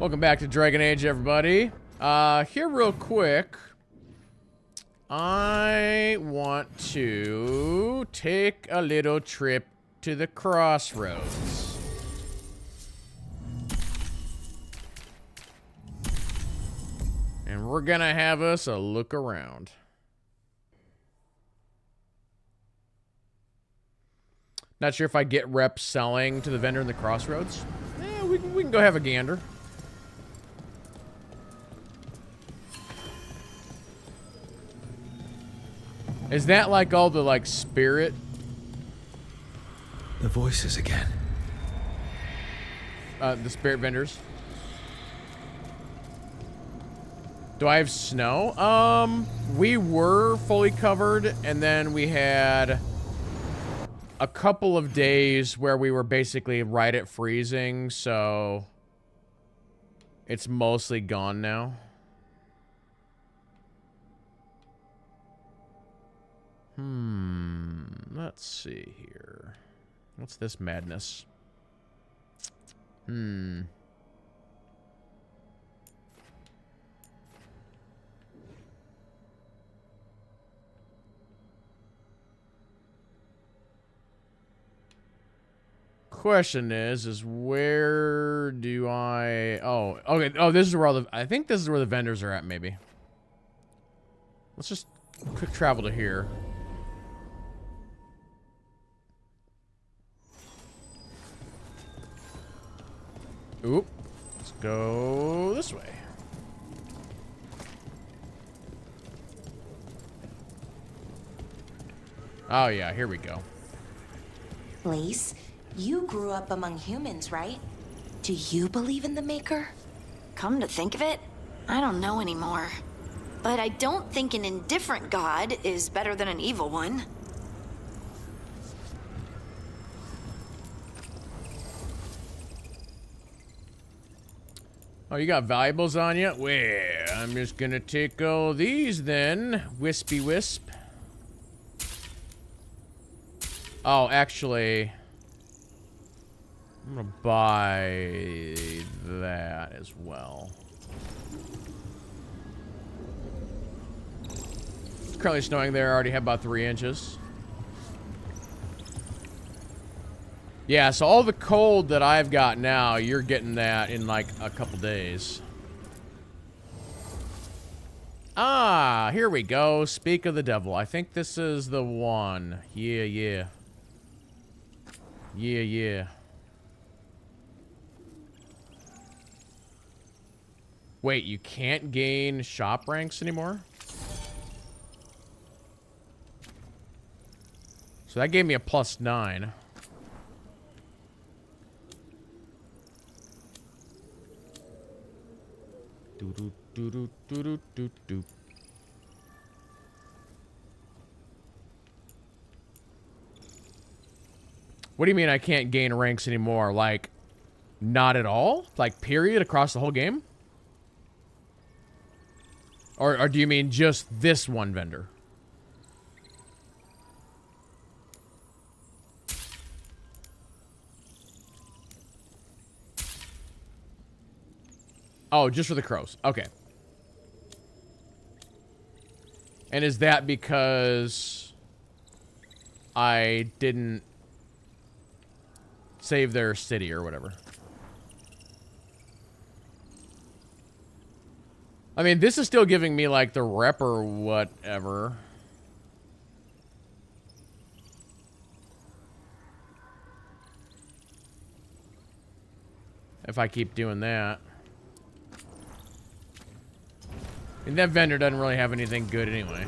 Welcome back to Dragon Age, everybody. Here real quick, I want to take a little trip to the crossroads. And we're gonna have us a look around. Not sure if I get reps selling to the vendor in the crossroads. We can go have a gander. Is that like all the like spirit? The voices again. The spirit vendors. Do I have snow? We were fully covered, and then we had a couple of days where we were basically right at freezing, so it's mostly gone now. Let's see here. What's this madness? Question is where do I... Oh, okay. Oh, this is where all the... I think this is where the vendors are at, maybe. Let's just quick travel to here. Oop. Let's go this way. Oh, yeah. Here we go. Lace, you grew up among humans, right? Do you believe in the Maker? Come to think of it, I don't know anymore. But I don't think an indifferent god is better than an evil one. Oh, you got valuables on you? Well, I'm just gonna take all these then. Wispy wisp. Oh, actually, I'm gonna buy that as well. It's currently snowing there. I already have about 3 inches. Yeah, so all the cold that I've got now, you're getting that in like a couple days. Ah, here we go. Speak of the devil. I think this is the one. Yeah, yeah. Yeah, yeah. Wait, you can't gain shop ranks anymore? So that gave me a +9. Do. What do you mean I can't gain ranks anymore? Like, not at all? Like, period, across the whole game? Or do you mean just this one vendor? Oh, just for the crows. Okay. And is that because I didn't save their city or whatever? I mean, this is still giving me, like, the rep or whatever. If I keep doing that. And that vendor doesn't really have anything good anyway.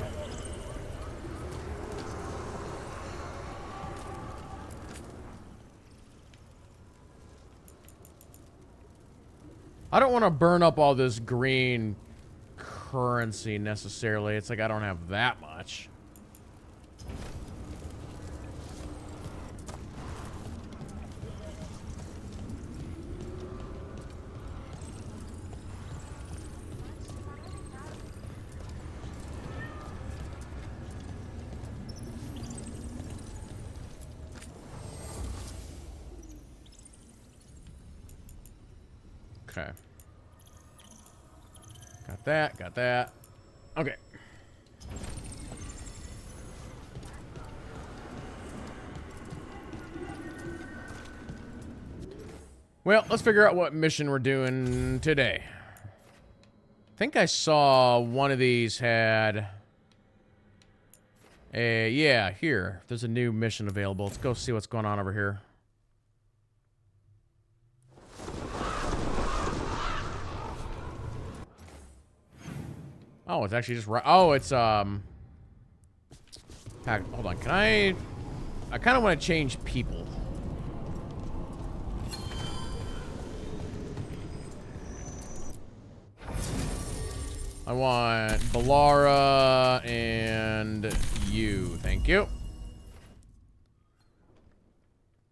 I don't want to burn up all this green currency necessarily. It's like I don't have that much. Okay. Got that, got that. Okay. Well, let's figure out what mission we're doing today. I think I saw one of these had a... Yeah, here. There's a new mission available. Let's go see what's going on over here. Oh, it's actually just right. Oh, it's hold on, can I kind of want to change people. I want Balara and you. Thank you.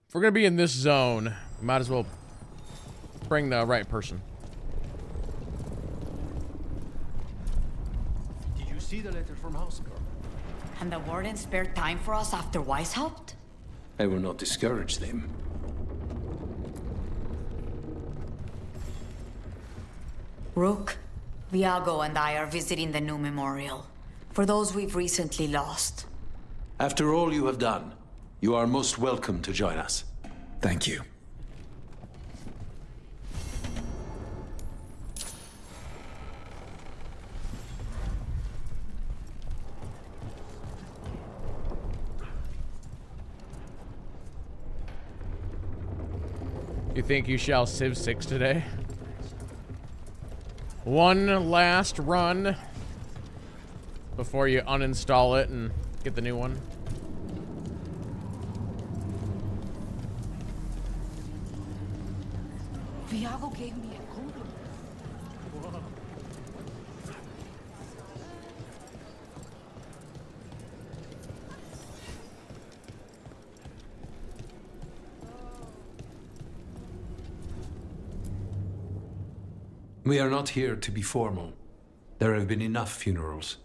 If we're gonna be in this zone, we might as well bring the right person. See the letter from Houseguard. And the warden spared time for us after Weiss helped? I will not discourage them. Rook, Viago and I are visiting the new memorial. For those we've recently lost. After all you have done, you are most welcome to join us. Thank you. You think you shall Civ 6 today? One last run before you uninstall it and get the new one. Viago gave me a code. We are not here to be formal. There have been enough funerals.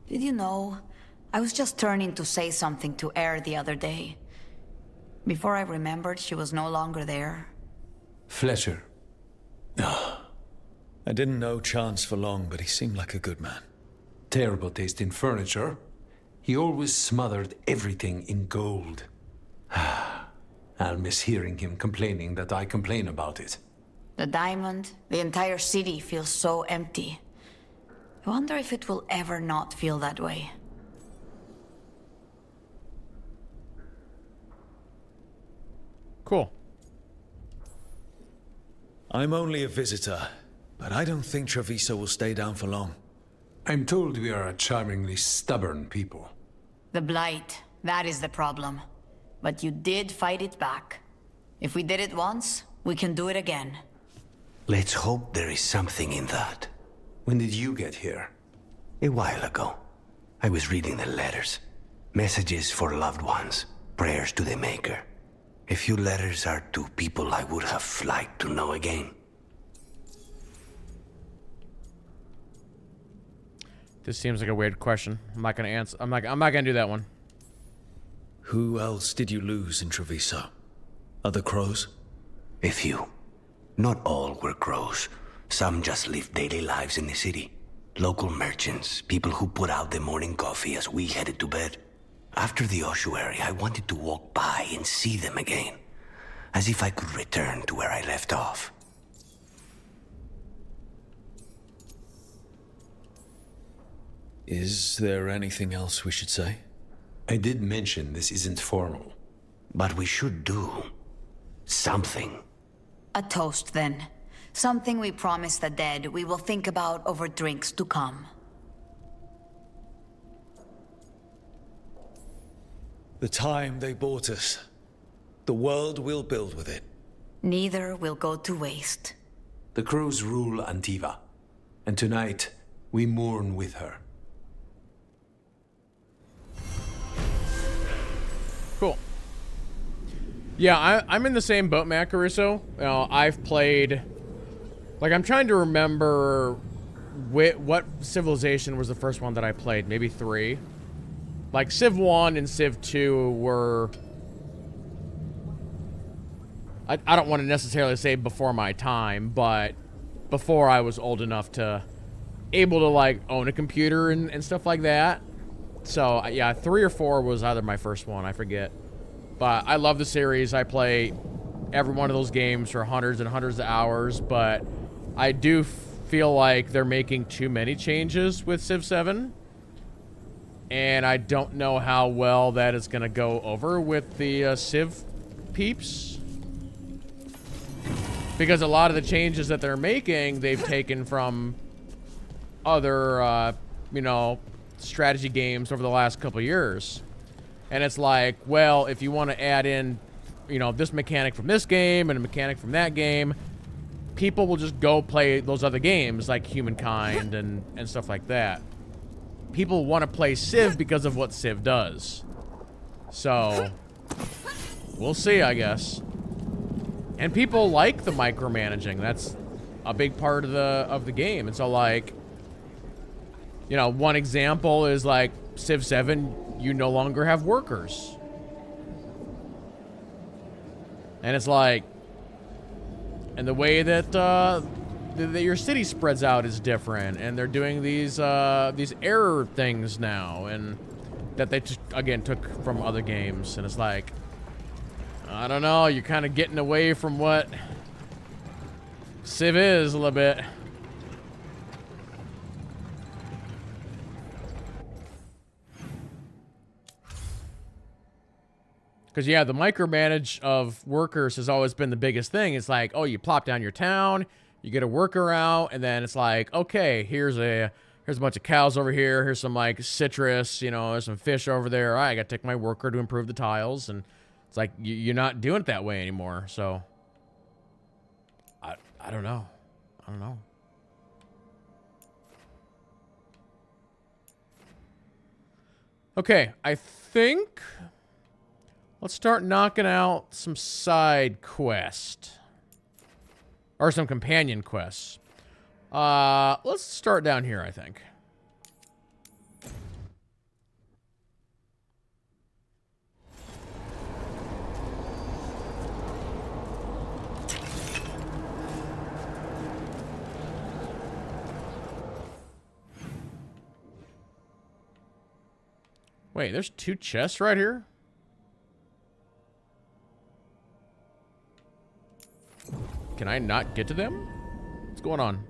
Did you know? I was just turning to say something to Air the other day. Before I remembered, she was no longer there. Fletcher. I didn't know Chance for long, but he seemed like a good man. Terrible taste in furniture. He always smothered everything in gold. I'll miss hearing him complaining that I complain about it. The diamond, the entire city feels so empty. I wonder if it will ever not feel that way. Cool. I'm only a visitor, but I don't think Treviso will stay down for long. I'm told we are a charmingly stubborn people. The Blight, that is the problem. But you did fight it back. If we did it once, we can do it again. Let's hope there is something in that. When did you get here? A while ago. I was reading the letters. Messages for loved ones. Prayers to the Maker. A few letters are to people I would have liked to know again. This seems like a weird question. I'm not gonna answer. I'm not gonna do that one. Who else did you lose in Treviso? Other crows? A few. Not all were crows. Some just lived daily lives in the city. Local merchants, people who put out the morning coffee as we headed to bed. After the ossuary, I wanted to walk by and see them again. As if I could return to where I left off. Is there anything else we should say? I did mention this isn't formal. But we should do something. A toast, then. Something we promise the dead we will think about over drinks to come. The time they bought us. The world we'll build with it. Neither will go to waste. The crows rule Antiva, and tonight we mourn with her. Cool. Yeah, I'm in the same boat, Matt Caruso. I've played... Like, I'm trying to remember what Civilization was the first one that I played. Maybe 3. Like, Civ 1 and Civ 2 were... I don't want to necessarily say before my time, but before I was old enough to able to like own a computer and stuff like that. So yeah, 3 or 4 was either my first one, I forget. But I love the series. I play every one of those games for hundreds and hundreds of hours, but I do feel like they're making too many changes with Civ 7. And I don't know how well that is going to go over with the Civ peeps. Because a lot of the changes that they're making, they've taken from other, you know, strategy games over the last couple of years. And it's like, well, if you want to add in, you know, this mechanic from this game and a mechanic from that game, people will just go play those other games like Humankind and stuff like that. People want to play Civ because of what Civ does. So, we'll see, I guess. And people like the micromanaging. That's a big part of the game. And so, like, you know, one example is like Civ 7, you no longer have workers. And it's like, and the way that that your city spreads out is different, and they're doing these error things now, and that they again took from other games, and it's like, I don't know, you're kind of getting away from what Civ is a little bit. Because, yeah, the micromanage of workers has always been the biggest thing. It's like, oh, you plop down your town, you get a worker out, and then it's like, okay, here's a bunch of cows over here, here's some, like, citrus, you know, there's some fish over there. All right, I got to take my worker to improve the tiles, and it's like, you're not doing it that way anymore, so I don't know. I don't know. Okay, I think let's start knocking out some side quests. Or some companion quests. Let's start down here, I think. Wait, there's 2 chests right here? Can I not get to them? What's going on?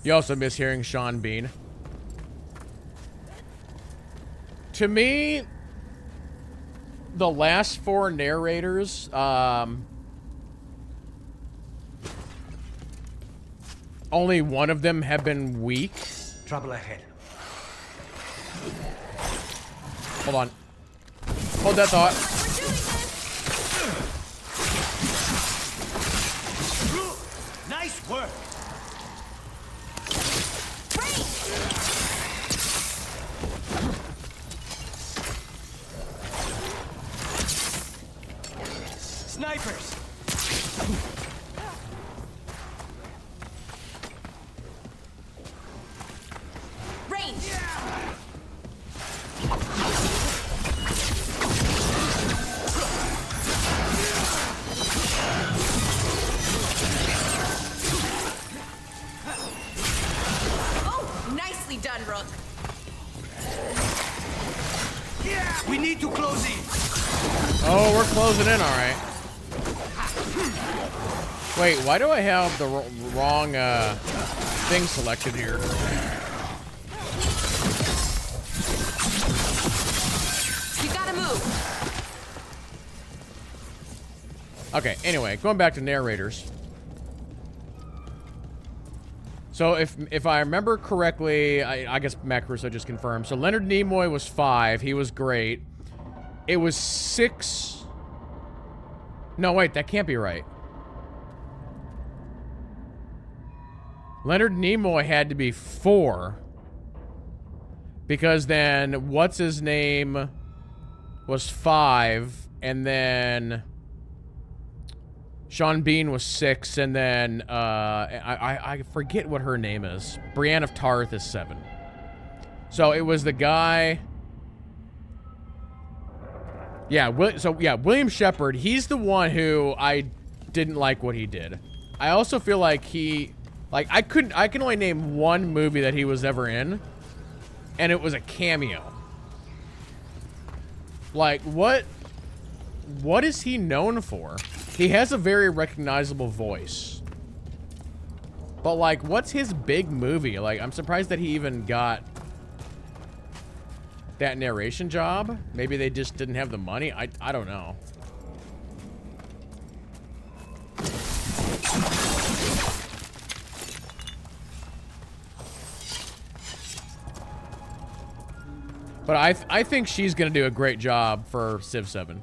You also miss hearing Sean Bean. To me, the last 4 narrators, only one of them have been weak. Trouble ahead. Hold on. Hold that thought. Nice work. Snipers! Range! Oh, nicely done, Rook. We need to close in. Oh, we're closing in, all right. Wait, why do I have the wrong thing selected here? You gotta move. Okay, anyway, going back to narrators. So if I remember correctly, I guess Matt Caruso just confirmed. So Leonard Nimoy was 5. He was great. It was 6. No, wait, that can't be right. Leonard Nimoy had to be 4. Because then, what's his name was 5, and then Sean Bean was 6, and then I forget what her name is. Brienne of Tarth is 7. So it was the guy. Yeah, William Shepard. He's the one who I didn't like what he did. I also feel like I can only name one movie that he was ever in, and it was a cameo. Like, what is he known for? He has a very recognizable voice. But, like, what's his big movie? Like, I'm surprised that he even got that narration job. Maybe they just didn't have the money. I don't know. But I think she's gonna do a great job for Civ 7.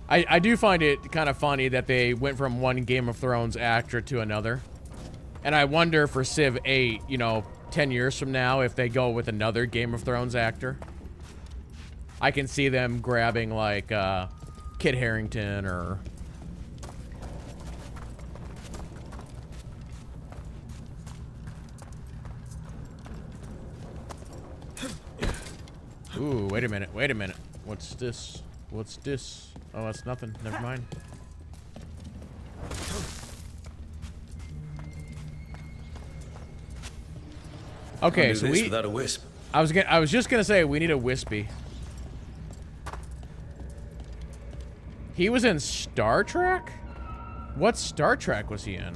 I do find it kind of funny that they went from one Game of Thrones actor to another. And I wonder for Civ 8, you know, 10 years from now, if they go with another Game of Thrones actor. I can see them grabbing, like, Kit Harington or... Ooh, wait a minute, wait a minute. What's this? What's this? Oh, that's nothing. Never mind. Okay, so we without a wisp. I was just gonna say we need a wispy. He was in Star Trek? What Star Trek was he in?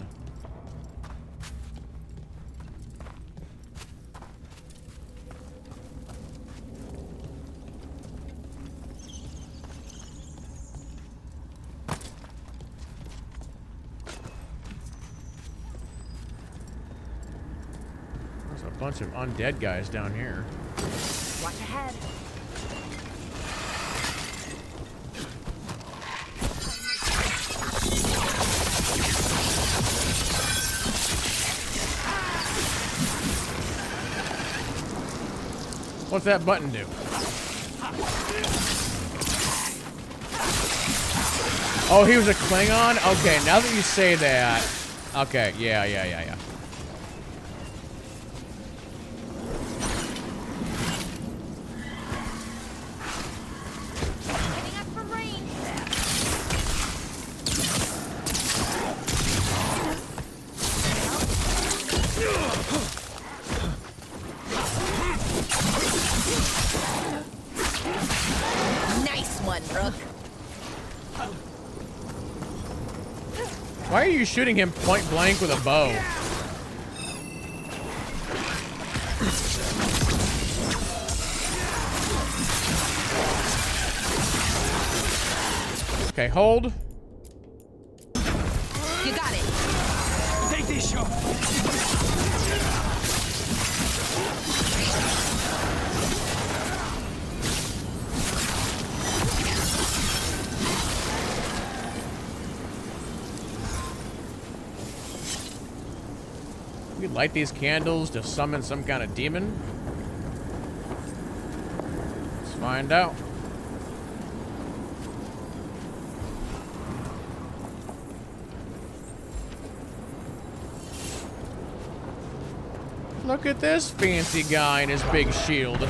Bunch of undead guys down here. Watch ahead. What's that button do? Oh, he was a Klingon? Okay, now that you say that. Okay, yeah. Why are you shooting him point blank with a bow? Okay, hold. You got it. Take this shot. We light these candles to summon some kind of demon. Let's find out. Look at this fancy guy and his big shield.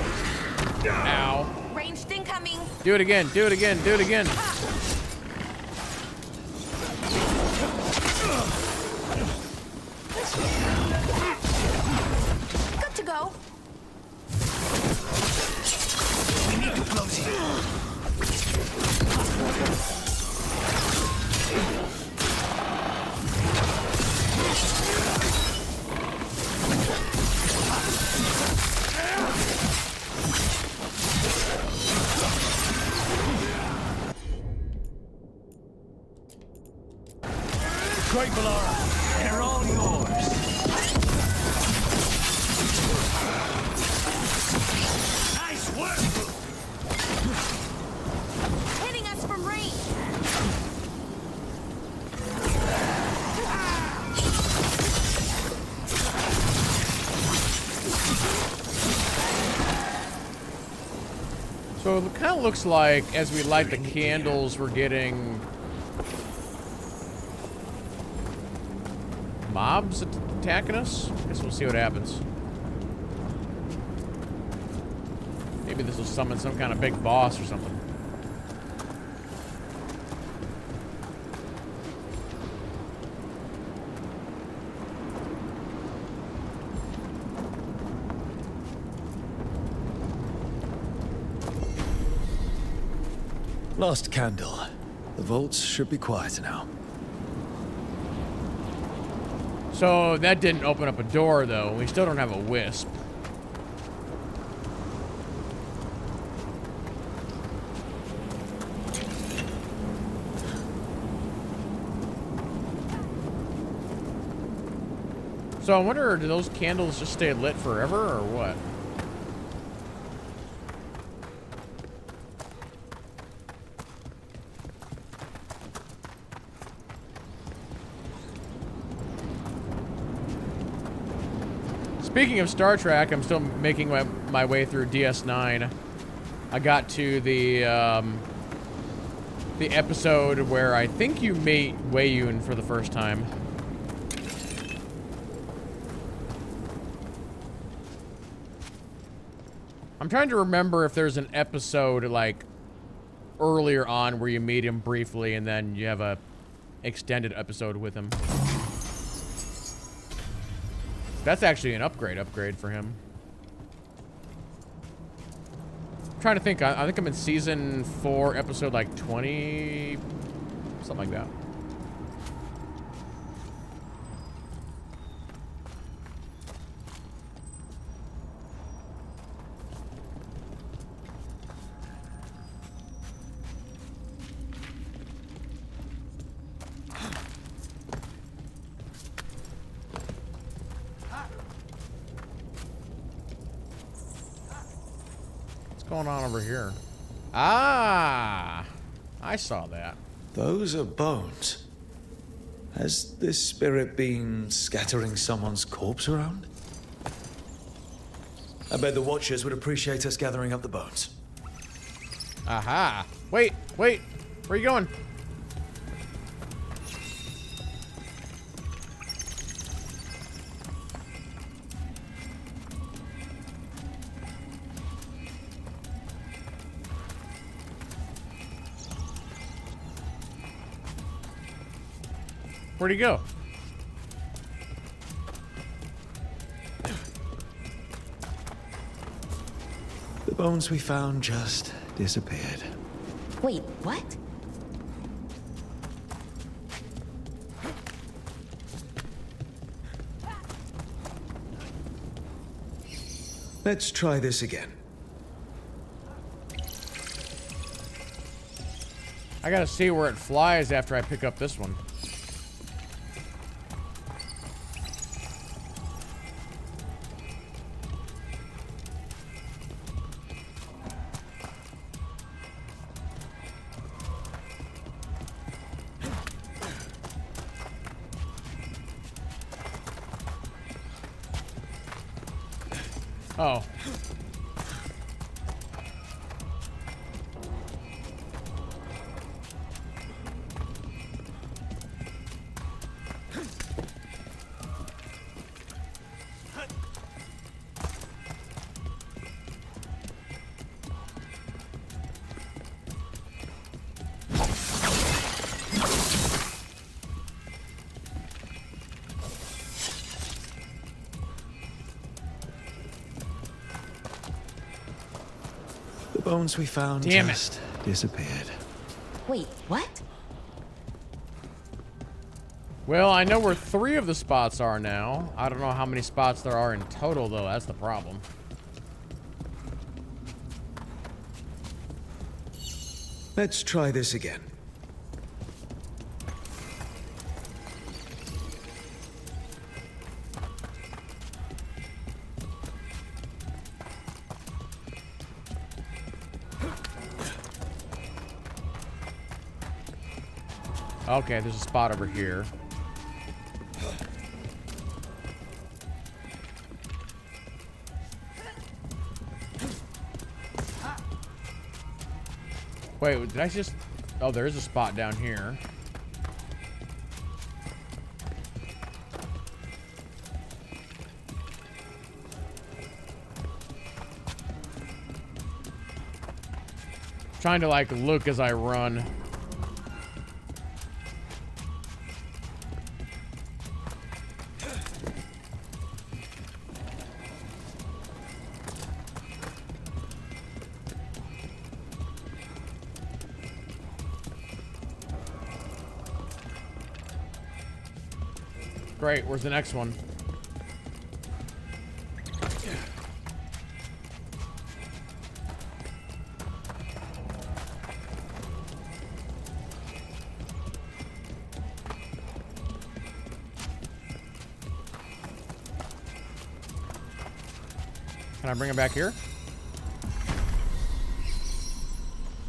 Ow. Ranged incoming. Do it again, do it again, do it again. Good to go. We need to close here. Great, Valara. They're all yours. So it kind of looks like as we light the candles, we're getting mobs attacking us. Guess we'll see what happens. Maybe this will summon some kind of big boss or something. Last candle. The vaults should be quiet now. So that didn't open up a door, though. We still don't have a wisp. So I wonder, do those candles just stay lit forever, or what? Speaking of Star Trek, I'm still making my way through DS9. I got to the episode where I think you meet Weiyun for the first time. I'm trying to remember if there's an episode like earlier on where you meet him briefly and then you have a extended episode with him. That's actually an upgrade for him. I'm trying to think. I think I'm in season 4, episode like 20, something like that. What's going on over here? Ah, I saw that. Those are bones. Has this spirit been scattering someone's corpse around? I bet the Watchers would appreciate us gathering up the bones. Aha. Wait. Where are you going? Where'd he go? The bones we found just disappeared. Wait, what? Let's try this again. I gotta see where it flies after I pick up this one. Oh. The bones we found just disappeared. Wait, what? Well, I know where 3 of the spots are now. I don't know how many spots there are in total, though. That's the problem. Let's try this again. Okay, there's a spot over here. Wait, did I just... Oh, there is a spot down here. Trying to, like, look as I run. Great, where's the next one? Can I bring it back here?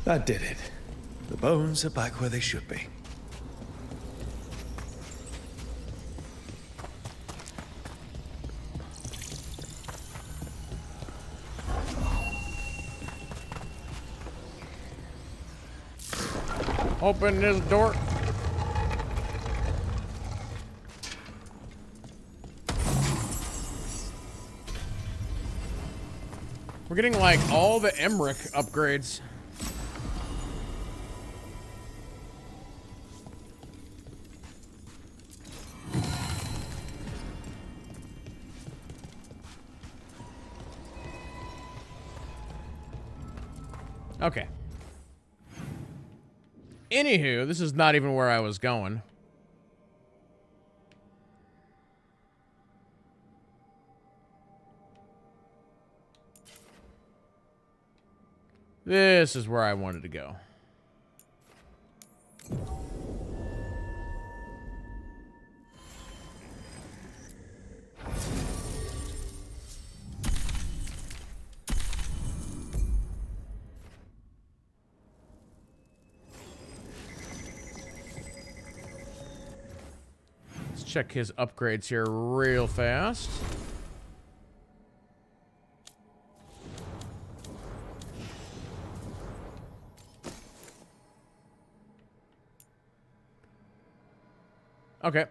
That did it. The bones are back where they should be. Open this door. We're getting like all the Emmerich upgrades. Okay. Anywho, this is not even where I was going. This is where I wanted to go. Let's check his upgrades here real fast. Okay,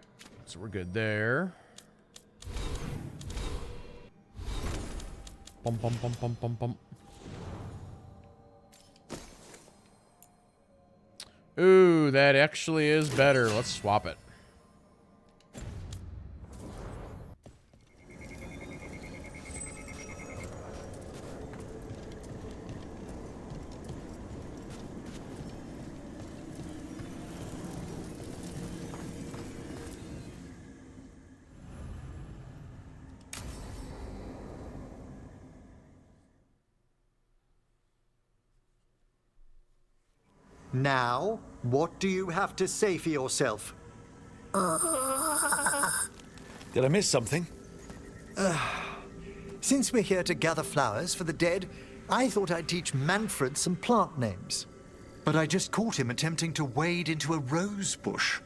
so we're good there. Bum, bum, bum, bum, bum, bum. Ooh, that actually is better. Let's swap it. Now, what do you have to say for yourself? Did I miss something? Since we're here to gather flowers for the dead, I thought I'd teach Manfred some plant names. But I just caught him attempting to wade into a rose bush.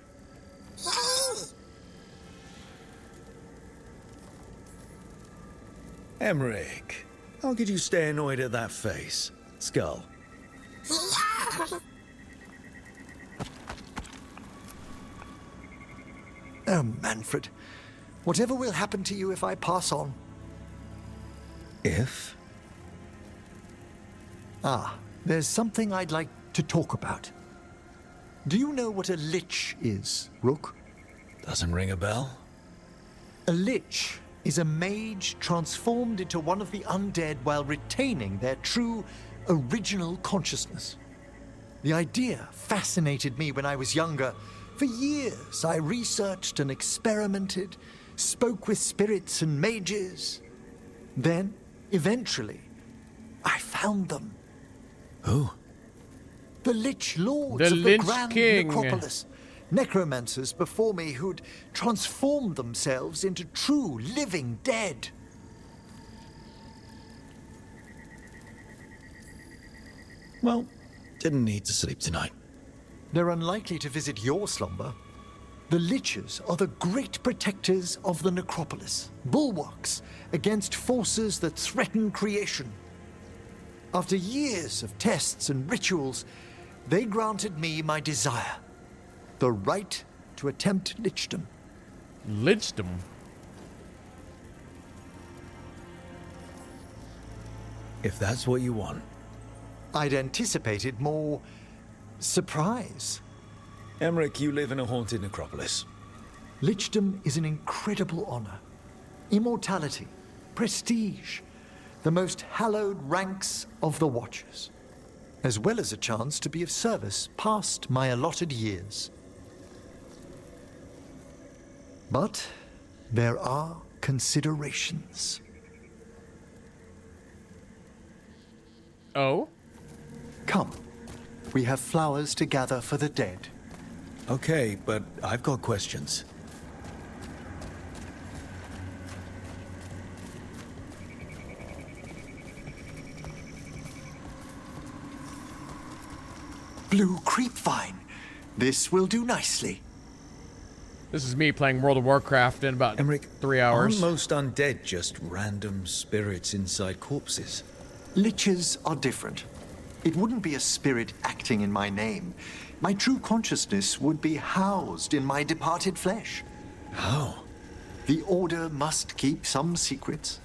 Emmerich, how could you stay annoyed at that face? Skull. Oh, Manfred. Whatever will happen to you if I pass on? If? Ah, there's something I'd like to talk about. Do you know what a lich is, Rook? Doesn't ring a bell? A lich is a mage transformed into one of the undead while retaining their true, original consciousness. The idea fascinated me when I was younger. For years, I researched and experimented, spoke with spirits and mages. Then, eventually, I found them. Who? The Lich Lords The of the Lich Grand King. Necropolis. Necromancers before me who'd transformed themselves into true living dead. Well, didn't need to sleep tonight. They're unlikely to visit your slumber. The Liches are the great protectors of the necropolis, bulwarks against forces that threaten creation. After years of tests and rituals, They granted me my desire, the right to attempt lichdom. Lichdom? If that's what you want. I'd anticipated more surprise. Emmerich, you live in a haunted necropolis. Lichdom is an incredible honor. Immortality, prestige, the most hallowed ranks of the Watchers, as well as a chance to be of service past my allotted years. But there are considerations. Oh? Come, we have flowers to gather for the dead. Okay, but I've got questions. Blue creepvine. This will do nicely. This is me playing World of Warcraft in about Emmerich, 3 hours. Aren't most undead just random spirits inside corpses? Liches are different. It wouldn't be a spirit acting in my name. My true consciousness would be housed in my departed flesh. How? The Order must keep some secrets.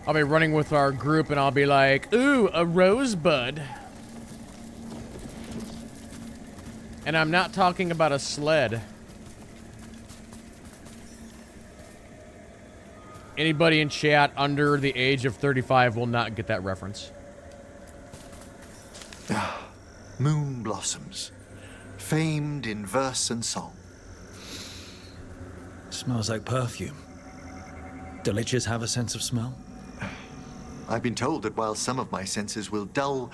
I'll be running with our group and I'll be like, ooh, a rosebud. And I'm not talking about a sled. Anybody in chat under the age of 35 will not get that reference. Moon blossoms, famed in verse and song. Smells like perfume. Do liches have a sense of smell? I've been told that while some of my senses will dull,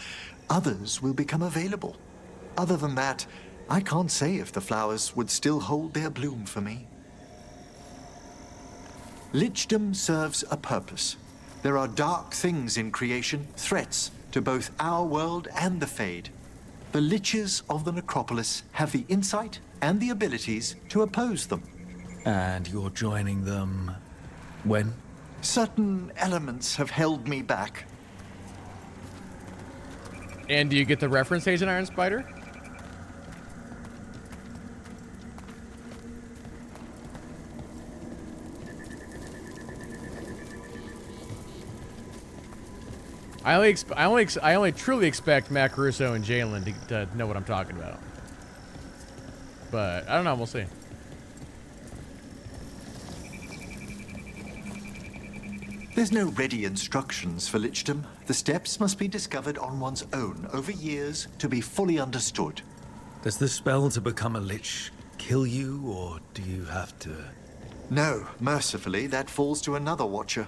others will become available. Other than that, I can't say if the flowers would still hold their bloom for me. Lichdom serves a purpose. There are dark things in creation, threats to both our world and the Fade. The Liches of the Necropolis have the insight and the abilities to oppose them. And you're joining them when? Certain elements have held me back. And do you get the reference, Agent Iron Spider? I only truly expect Matt Caruso and Jalen to know what I'm talking about. But I don't know. We'll see. There's no ready instructions for lichdom. The steps must be discovered on one's own over years to be fully understood. Does the spell to become a lich kill you, or do you have to... No, mercifully, that falls to another Watcher.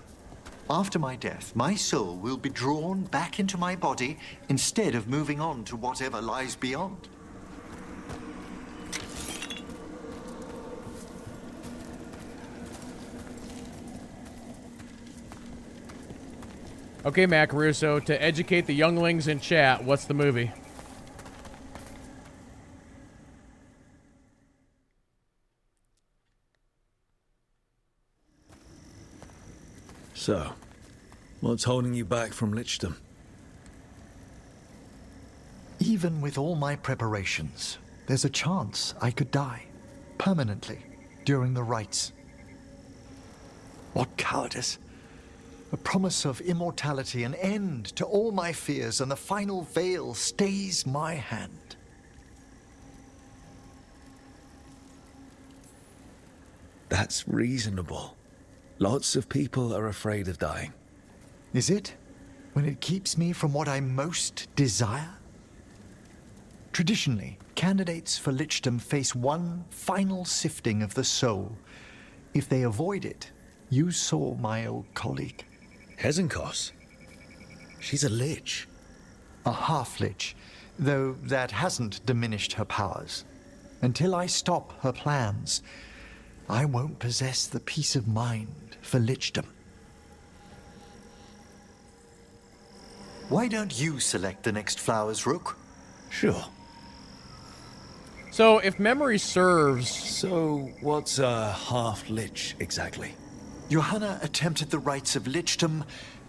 After my death, my soul will be drawn back into my body instead of moving on to whatever lies beyond. Okay, Matt Caruso, to educate the younglings in chat, what's the movie? So, what's holding you back from lichdom? Even with all my preparations, there's a chance I could die permanently during the rites. What cowardice! A promise of immortality, an end to all my fears, and the final veil stays my hand. That's reasonable. Lots of people are afraid of dying. Is it? When it keeps me from what I most desire? Traditionally, candidates for lichdom face one final sifting of the soul. If they avoid it, you saw my old colleague. Hezenkos? She's a lich. A half-lich, though that hasn't diminished her powers. Until I stop her plans, I won't possess the peace of mind for lichdom. Why don't you select the next flowers, Rook? Sure. So, if memory serves... So, what's a half-lich exactly? Johanna attempted the rites of lichdom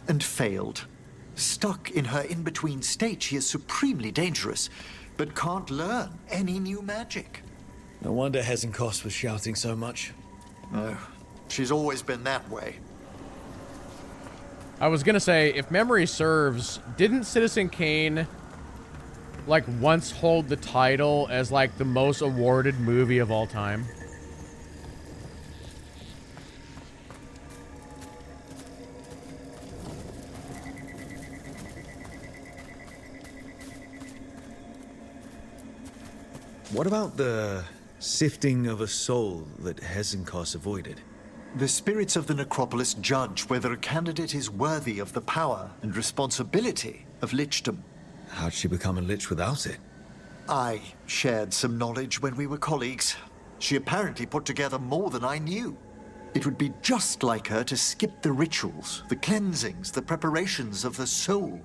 and failed. Stuck in her in-between state, she is supremely dangerous, but can't learn any new magic. No wonder Hezenkos was shouting so much. No, she's always been that way. I was gonna say, if memory serves, didn't Citizen Kane, like, once hold the title as, like, the most awarded movie of all time? What about the sifting of a soul that Hezenkos avoided? The spirits of the necropolis judge whether a candidate is worthy of the power and responsibility of lichdom. How'd she become a lich without it? I shared some knowledge when we were colleagues. She apparently put together more than I knew. It would be just like her to skip the rituals, the cleansings, the preparations of the soul.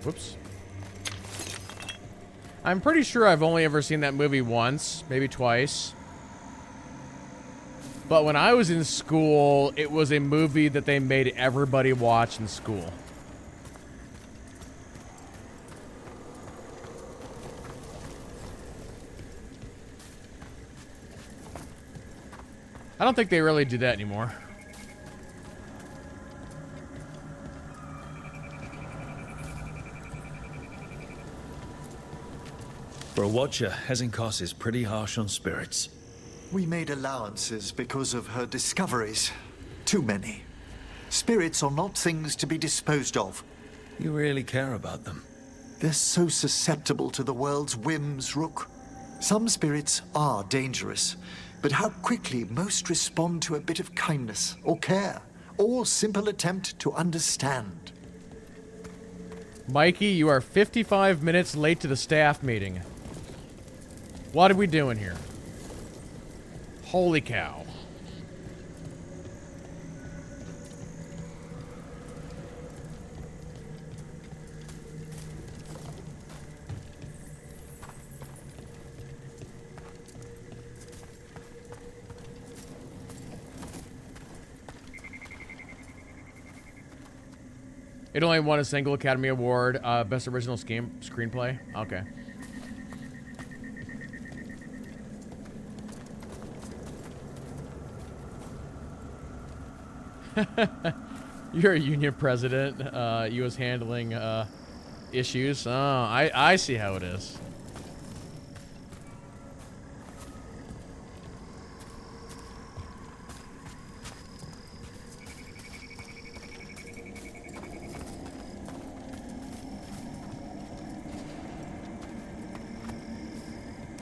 Whoops. I'm pretty sure I've only ever seen that movie once, maybe twice. But when I was in school, it was a movie that they made everybody watch in school. I don't think they really do that anymore. For a watcher, Hezenkos is pretty harsh on spirits. We made allowances because of her discoveries. Too many. Spirits are not things to be disposed of. You really care about them. They're so susceptible to the world's whims, Rook. Some spirits are dangerous, but how quickly most respond to a bit of kindness or care, or simple attempt to understand. Mikey, you are 55 minutes late to the staff meeting. What are we doing here? Holy cow. It only won a single Academy Award, Best Original Screenplay. Okay. You're a union president. You was handling issues. Oh, I see how it is.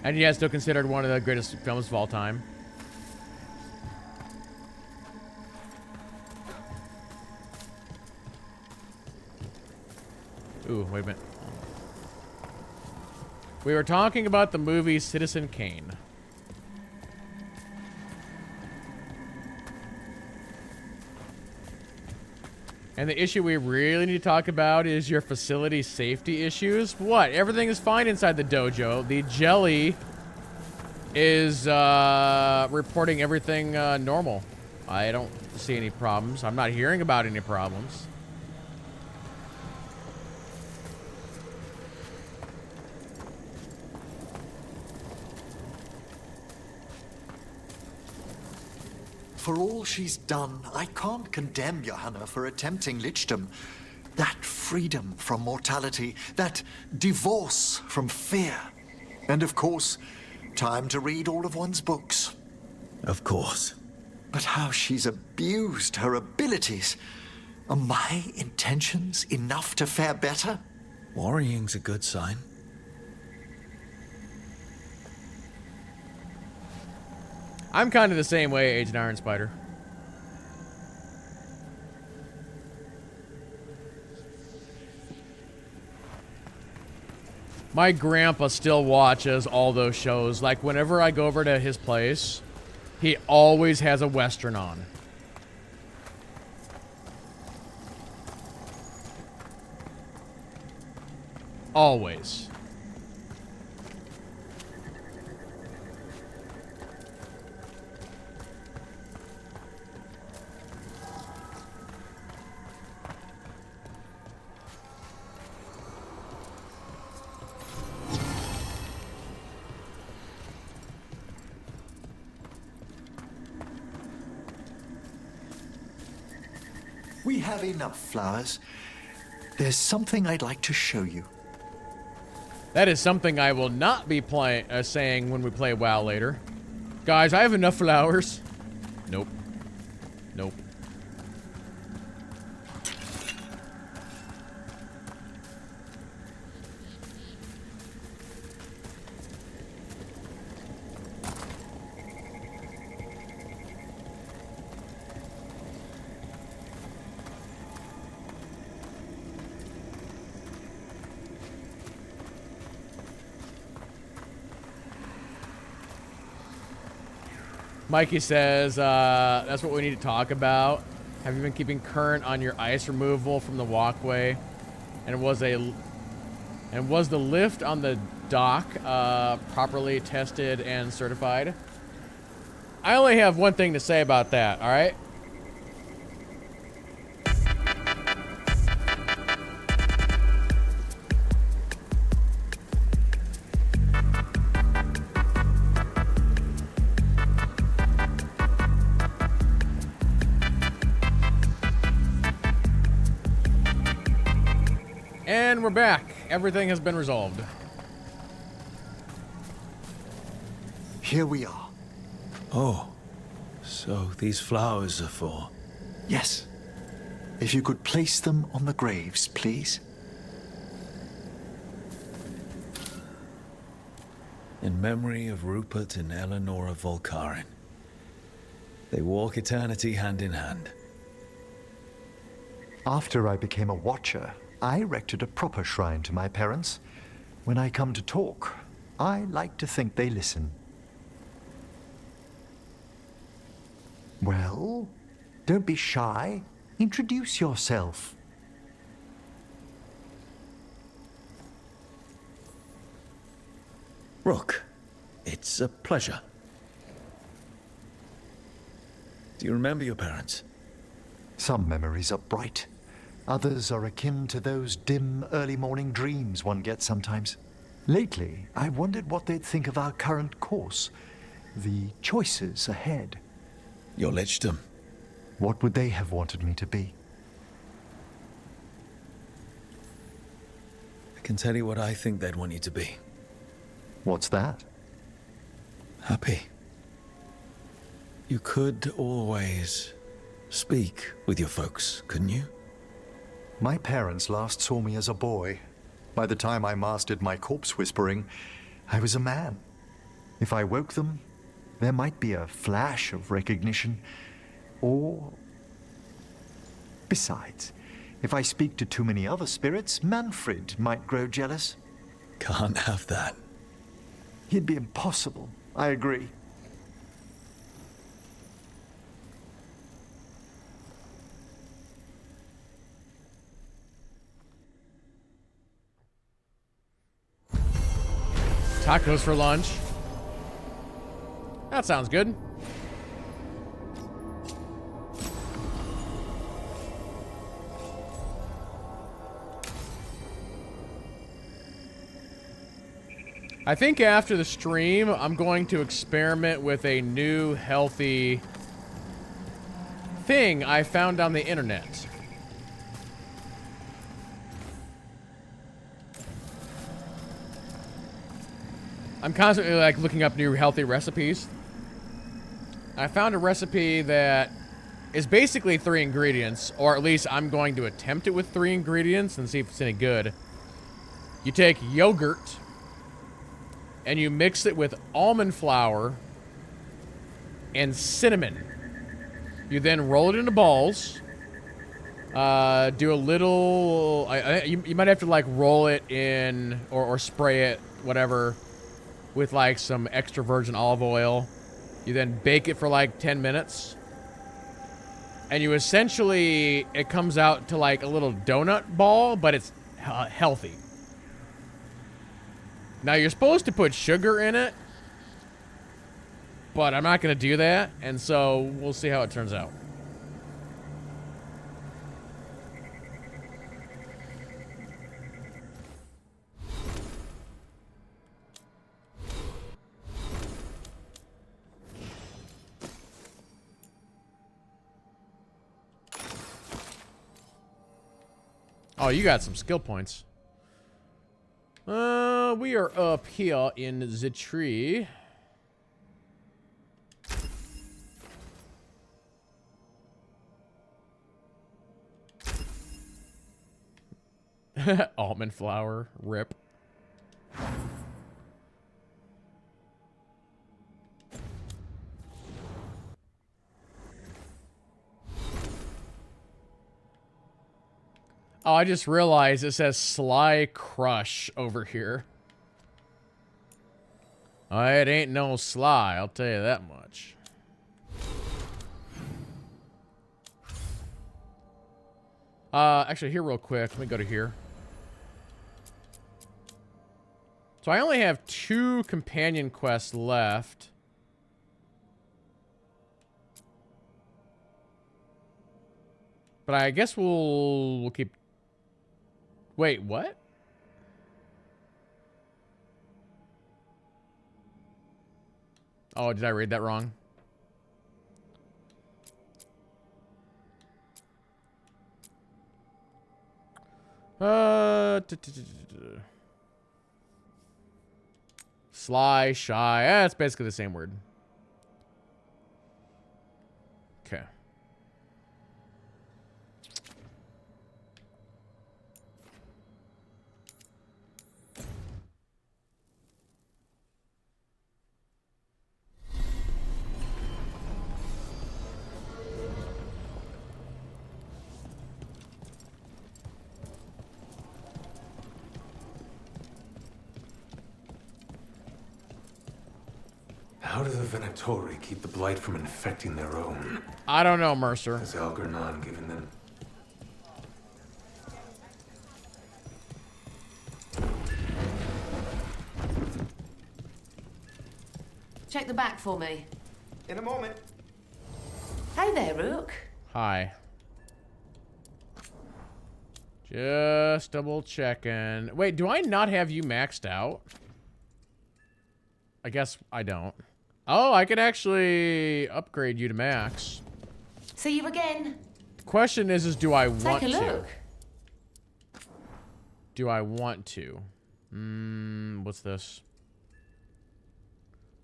And yeah, still considered one of the greatest films of all time. Ooh, wait a minute. We were talking about the movie Citizen Kane. And the issue we really need to talk about is your facility safety issues. What? Everything is fine inside the dojo. The jelly is reporting everything normal. I don't see any problems. I'm not hearing about any problems. For all she's done, I can't condemn Johanna for attempting lichdom. That freedom from mortality, that divorce from fear. And of course, time to read all of one's books. Of course. But how she's abused her abilities. Are my intentions enough to fare better? Worrying's a good sign. I'm kind of the same way, Agent Iron Spider. My grandpa still watches all those shows. Like, whenever I go over to his place, he always has a Western on. Always. We have enough flowers. There's something I'd like to show you. That is something I will not be saying when we play WoW later. Guys, I have enough flowers. Nope. Nope. Mikey says, that's what we need to talk about. Have you been keeping current on your ice removal from the walkway? And was the lift on the dock properly tested and certified? I only have one thing to say about that, all right? And we're back. Everything has been resolved. Here we are. Oh, so these flowers are for... Yes. If you could place them on the graves, please. In memory of Rupert and Eleonora Volkaren. They walk eternity hand in hand. After I became a watcher, I erected a proper shrine to my parents. When I come to talk, I like to think they listen. Well, don't be shy. Introduce yourself. Rook, it's a pleasure. Do you remember your parents? Some memories are bright. Others are akin to those dim early morning dreams one gets sometimes. Lately, I wondered what they'd think of our current course, the choices ahead. Your lichdom. What would they have wanted me to be? I can tell you what I think they'd want you to be. What's that? Happy. You could always speak with your folks, couldn't you? My parents last saw me as a boy. By the time I mastered my corpse whispering, I was a man. If I woke them, there might be a flash of recognition, or... Besides, if I speak to too many other spirits, Manfred might grow jealous. Can't have that. He'd be impossible, I agree. Tacos for lunch. That sounds good. I think after the stream, I'm going to experiment with a new healthy thing I found on the internet. I'm constantly like looking up new healthy recipes. I found a recipe that is basically 3 ingredients, or at least I'm going to attempt it with 3 ingredients and see if it's any good. You take yogurt and you mix it with almond flour and cinnamon. You then roll it into balls. Do a little... you might have to like roll it in or spray it, whatever, with like some extra virgin olive oil. You then bake it for like 10 minutes. And you essentially... It comes out to like a little donut ball, but it's healthy. Now, you're supposed to put sugar in it, but I'm not going to do that, and so we'll see how it turns out. Oh, you got some skill points. We are up here in the tree. Almond flour, rip. Oh, I just realized it says Sly Crush over here. Oh, it ain't no Sly, I'll tell you that much. Actually, here real quick. Let me go to here. So I only have 2 companion quests left. But I guess we'll keep... Wait, what? Oh, did I read that wrong? Sly, shy. It's basically the same word. Okay. How do the Venatori keep the blight from infecting their own? I don't know, Mercer. Has Algernon given them? Check the back for me. In a moment. Hey there, Rook. Hi. Just double checking. Wait, do I not have you maxed out? I guess I don't. Oh, I could actually upgrade you to max. See you again. The question is do I want Take a to? look. Do I want to? What's this?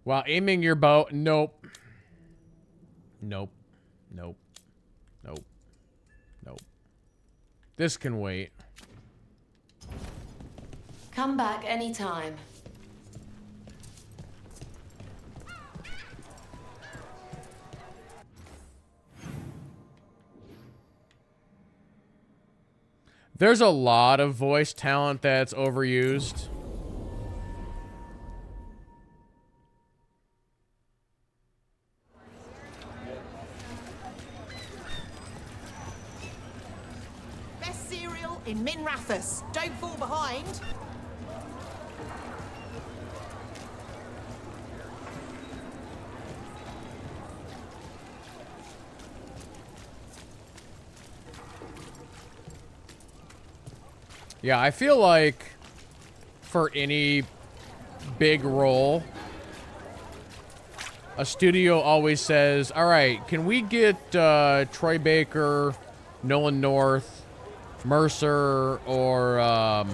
While aiming your bow, nope. Nope. Nope. Nope. Nope. This can wait. Come back anytime. There's a lot of voice talent that's overused. Best cereal in Min Rathus. Don't fall behind. Yeah, I feel like for any big role, a studio always says, all right, can we get Troy Baker, Nolan North, Mercer, or,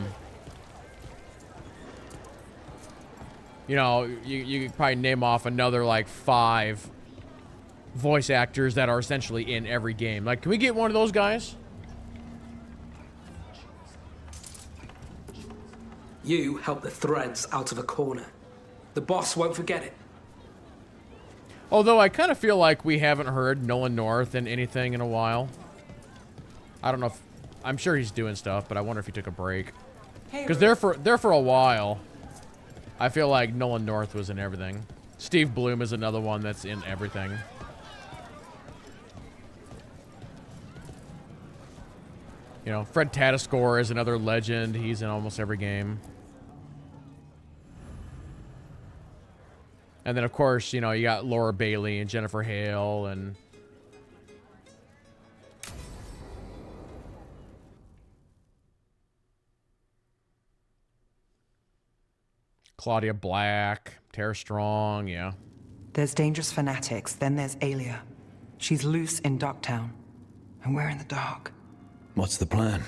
you know, you could probably name off another, like, 5 voice actors that are essentially in every game. Like, can we get one of those guys? You helped the Threads out of a corner. The boss won't forget it. Although I kind of feel like we haven't heard Nolan North in anything in a while. I don't know if... I'm sure he's doing stuff, but I wonder if he took a break. Because there for a while, I feel like Nolan North was in everything. Steve Bloom is another one that's in everything. You know, Fred Tatascore is another legend. He's in almost every game. And then, of course, you know, you got Laura Bailey and Jennifer Hale and... Claudia Black, Tara Strong, yeah. There's dangerous fanatics, then there's Alia. She's loose in Ducktown, and we're in the dark. What's the plan?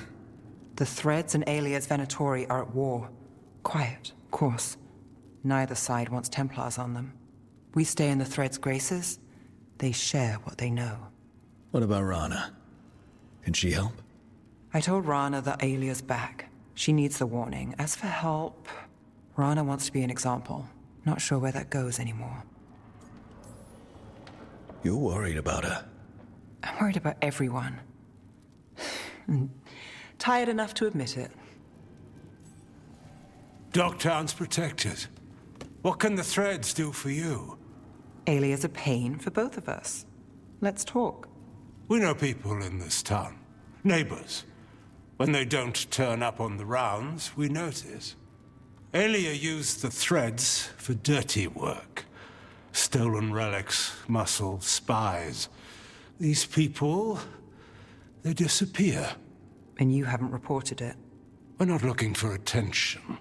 The Threads and Alias Venatori are at war. Quiet, of course. Neither side wants Templars on them. We stay in the Threads' graces. They share what they know. What about Rana? Can she help? I told Rana that Alia's back. She needs the warning. As for help, Rana wants to be an example. Not sure where that goes anymore. You're worried about her. I'm worried about everyone. Tired enough to admit it. Dogtown's protected. What can the Threads do for you? Alia's a pain for both of us. Let's talk. We know people in this town. Neighbors. When they don't turn up on the rounds, we notice. Alia used the Threads for dirty work. Stolen relics, muscle, spies. These people, they disappear. And you haven't reported it. We're not looking for attention.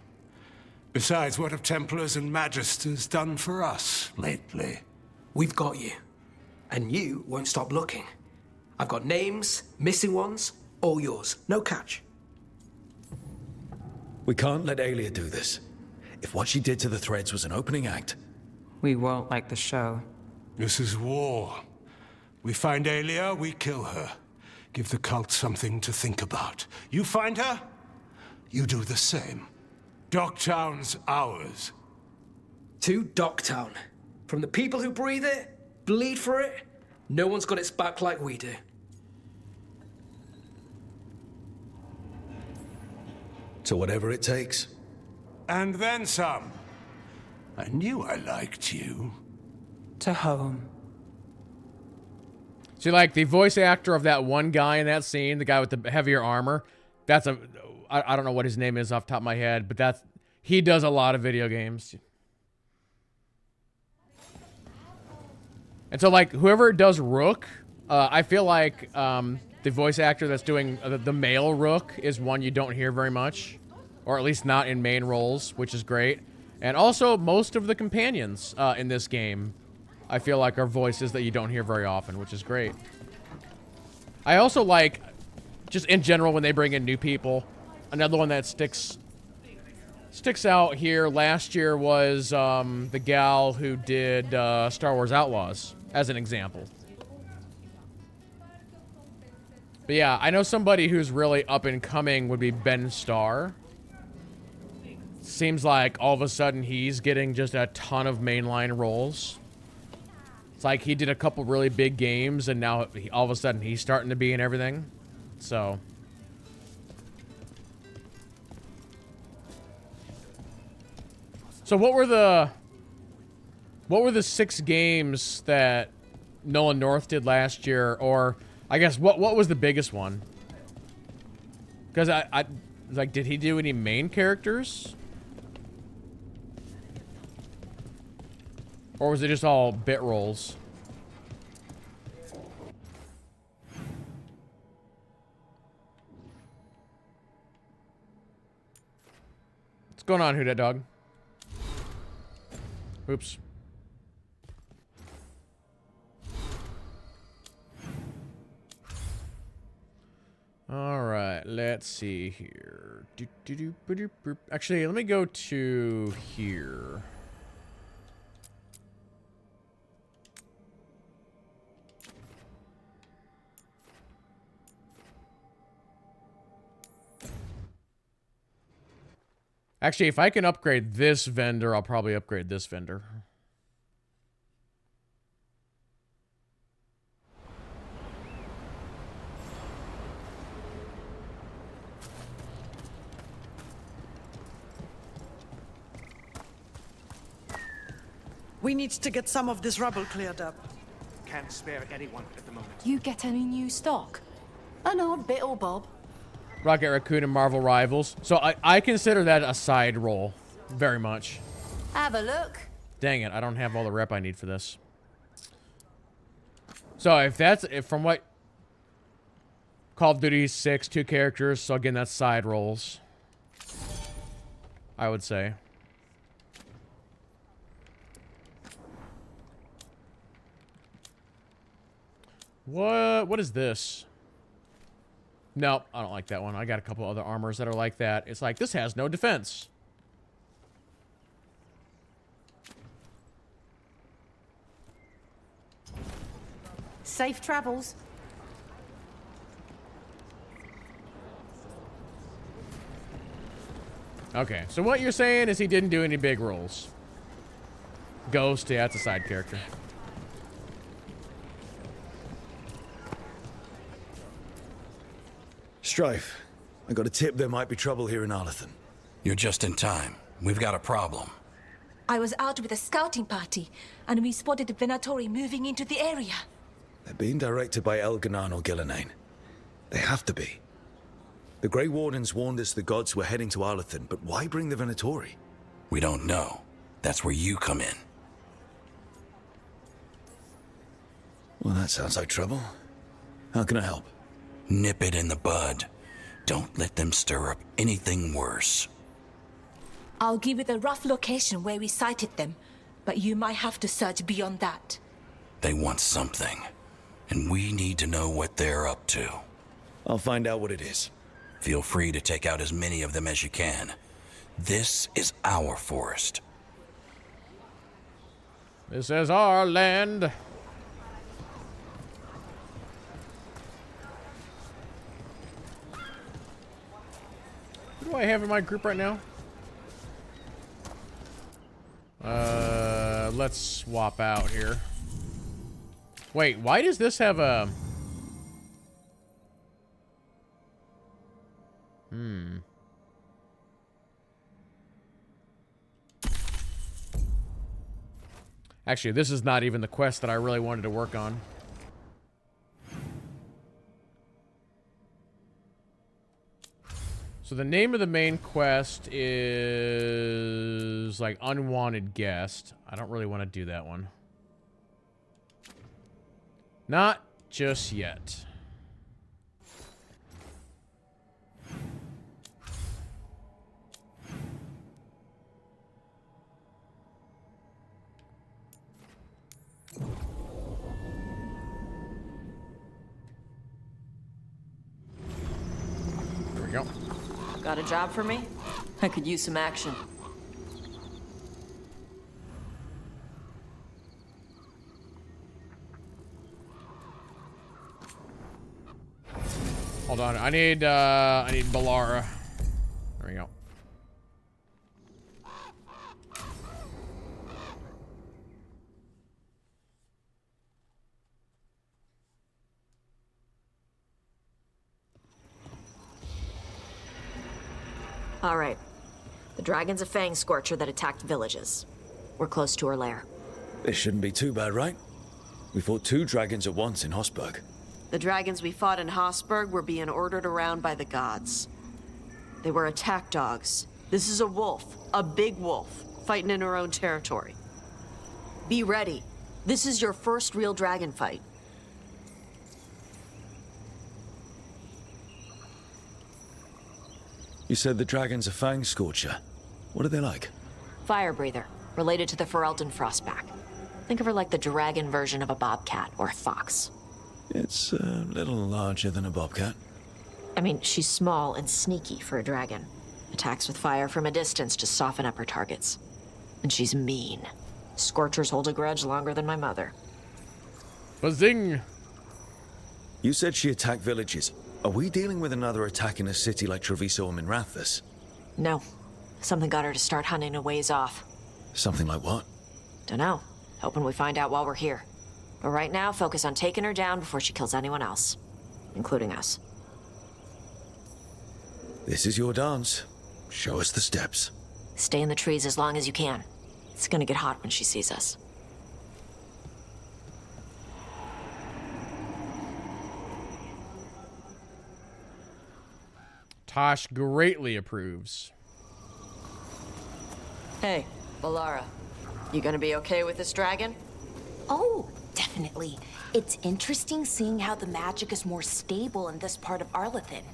Besides, what have Templars and Magisters done for us lately? We've got you. And you won't stop looking. I've got names, missing ones, all yours. No catch. We can't let Alia do this. If what she did to the Threads was an opening act... We won't like the show. This is war. We find Alia, we kill her. Give the cult something to think about. You find her, you do the same. Docktown's ours. To Docktown. From the people who breathe it, bleed for it, no one's got its back like we do. So whatever it takes. And then some. I knew I liked you. To home. See, like, the voice actor of that one guy in that scene, the guy with the heavier armor, that's a... I don't know what his name is off the top of my head, but that's... He does a lot of video games. And so, like, whoever does Rook, I feel like the voice actor that's doing the male Rook is one you don't hear very much. Or at least not in main roles, which is great. And also, most of the companions in this game, I feel like, are voices that you don't hear very often, which is great. I also like, just in general, when they bring in new people, another one that sticks out here last year was the gal who did Star Wars Outlaws, as an example. But yeah, I know somebody who's really up and coming would be Ben Starr. Seems like all of a sudden he's getting just a ton of mainline roles. It's like he did a couple really big games and now all of a sudden he's starting to be in everything. So... So what were the 6 games that Nolan North did last year, or I guess what was the biggest one? Because I like, did he do any main characters, or was it just all bit roles? What's going on, Who Dat Dog? Oops. All right, let's see here. Actually, let me go to here. Actually, if I can upgrade this vendor, I'll probably upgrade this vendor. We need to get some of this rubble cleared up. Can't spare anyone at the moment. You get any new stock? An odd bit or bob. Rocket Raccoon and Marvel Rivals. So I consider that a side role. Very much. Have a look. Dang it, I don't have all the rep I need for this. So if from what Call of Duty 6, 2 characters, so again that's side roles, I would say. What is this? Nope, I don't like that one. I got a couple other armors that are like that. It's like, this has no defense. Safe travels. Okay, so what you're saying is he didn't do any big rolls. Ghost, yeah, that's a side character. Strife, I got a tip there might be trouble here in Arlethan. You're just in time. We've got a problem. I was out with a scouting party, and we spotted the Venatori moving into the area. They're being directed by Elganan or Gillenane. They have to be. The Grey Wardens warned us the gods were heading to Arlethan, but why bring the Venatori? We don't know. That's where you come in. Well, that sounds like trouble. How can I help? Nip it in the bud. Don't let them stir up anything worse. I'll give you the rough location where we sighted them, but you might have to search beyond that. They want something, and we need to know what they're up to. I'll find out what it is. Feel free to take out as many of them as you can. This is our forest. This is our land. Who do I have in my group right now? Let's swap out here. Wait, why does this have a... Actually, this is not even the quest that I really wanted to work on. So the name of the main quest is like unwanted guest. I don't really want to do that one. Not just yet. There we go. Got a job for me? I could use some action. Hold on, I need Balara. There we go. All right. The dragon's a fang scorcher that attacked villages. We're close to her lair. This shouldn't be too bad, right? We fought 2 dragons at once in Hosberg. The dragons we fought in Hosberg were being ordered around by the gods. They were attack dogs. This is a wolf, a big wolf, fighting in her own territory. Be ready. This is your first real dragon fight. You said the dragon's a fang scorcher. What are they like? Fire breather, related to the Ferelden frostback. Think of her like the dragon version of a bobcat or a fox. It's a little larger than a bobcat. I mean, she's small and sneaky for a dragon. Attacks with fire from a distance to soften up her targets. And she's mean. Scorchers hold a grudge longer than my mother. Bazing! You said she attacked villages. Are we dealing with another attack in a city like Treviso or Minrathous? No. Something got her to start hunting a ways off. Something like what? Dunno. Hoping we find out while we're here. But right now, focus on taking her down before she kills anyone else. Including us. This is your dance. Show us the steps. Stay in the trees as long as you can. It's gonna get hot when she sees us. Tosh greatly approves. Hey, Balara. You gonna be okay with this dragon? Oh, definitely. It's interesting seeing how the magic is more stable in this part of Arlethan.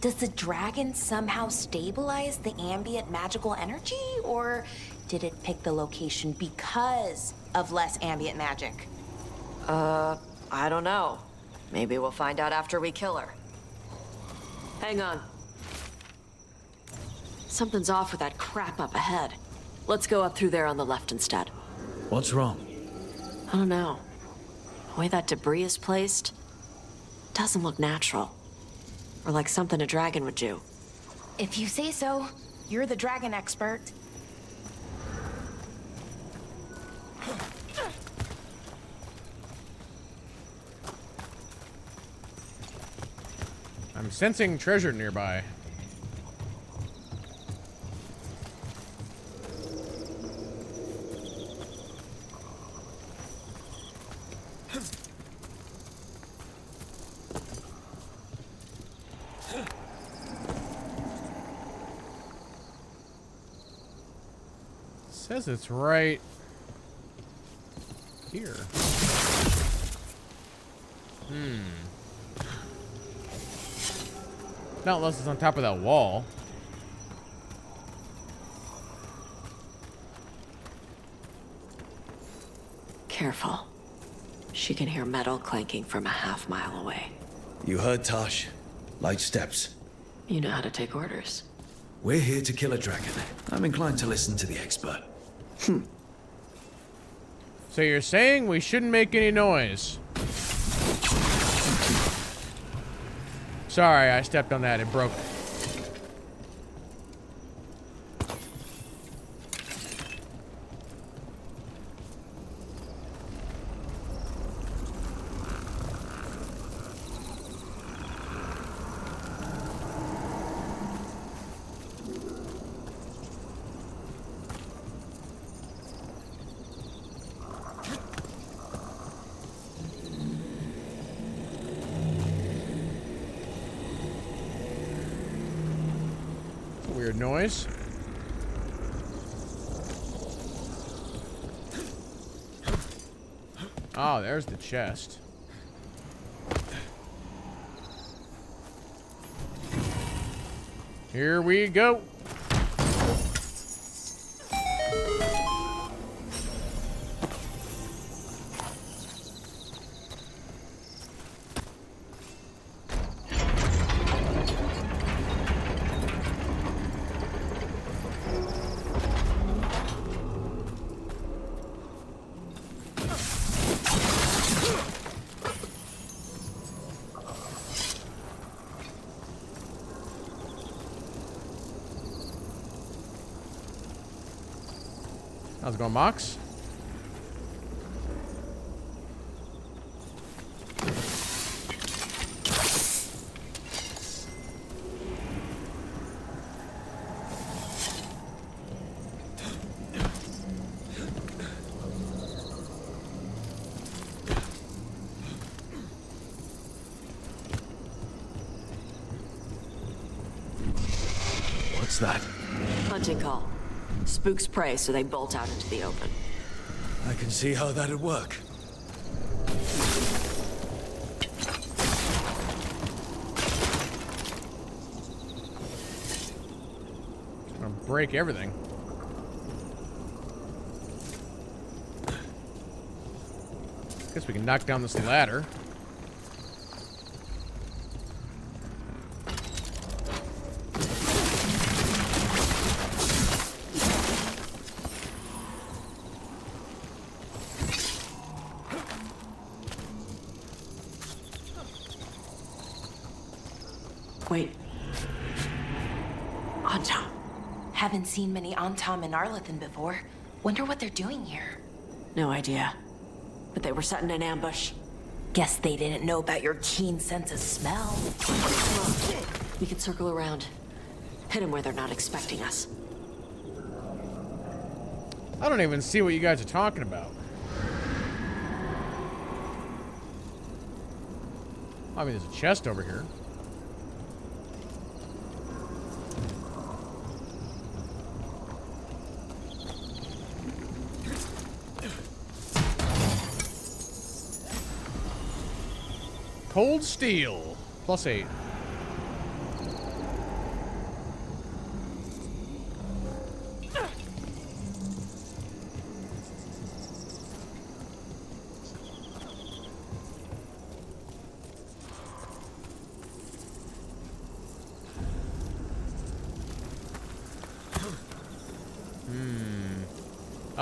Does the dragon somehow stabilize the ambient magical energy, or did it pick the location because of less ambient magic? I don't know. Maybe we'll find out after we kill her. Hang on. Something's off with that crap up ahead. Let's go up through there on the left instead. What's wrong? I don't know. The way that debris is placed doesn't look natural. Or like something a dragon would do. If you say so, you're the dragon expert. I'm sensing treasure nearby. Says it's right here. Not unless it's on top of that wall. Careful. She can hear metal clanking from a half-mile away. You heard Tosh. Light steps. You know how to take orders. We're here to kill a dragon. I'm inclined to listen to the expert. So you're saying we shouldn't make any noise? Sorry, I stepped on that. It broke. Weird noise. Oh, there's the chest. Here we go. How's it going, Mox? What's that? Hunting call. Spooks prey, so they bolt out into the open. I can see how that'd work. It's gonna break everything. Guess we can knock down this ladder. Wait. Antom. Haven't seen many Antom in Arlithin before. Wonder what they're doing here. No idea. But they were setting an ambush. Guess they didn't know about your keen sense of smell. Come on. We can circle around. Hit them where they're not expecting us. I don't even see what you guys are talking about. I mean, there's a chest over here. Cold steel. +8.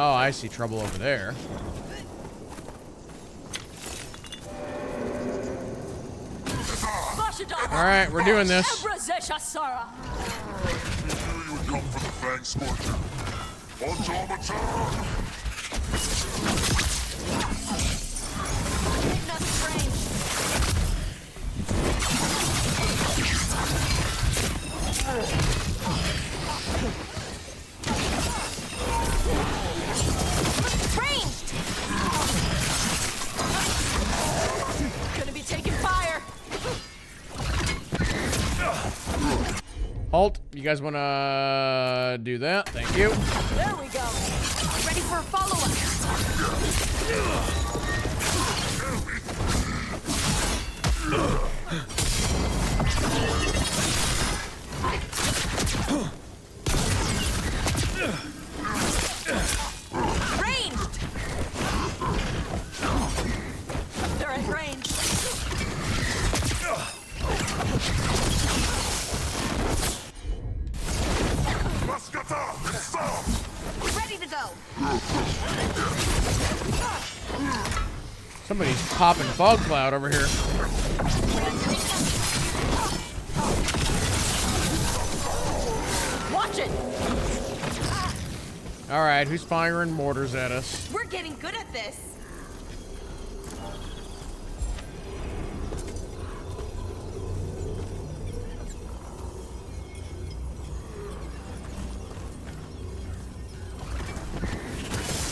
Oh, I see trouble over there. Alright, we're doing this. I knew you would come for the Fang Scorcher. Automata! Ranged! Gonna be taking fire. Halt. You guys want to do that? Thank you. There we go. Ready for a follow-up. Ranged! They're at range. Ready to go. Somebody's popping fog cloud over here. Watch it. All right, who's firing mortars at us? We're getting good at this.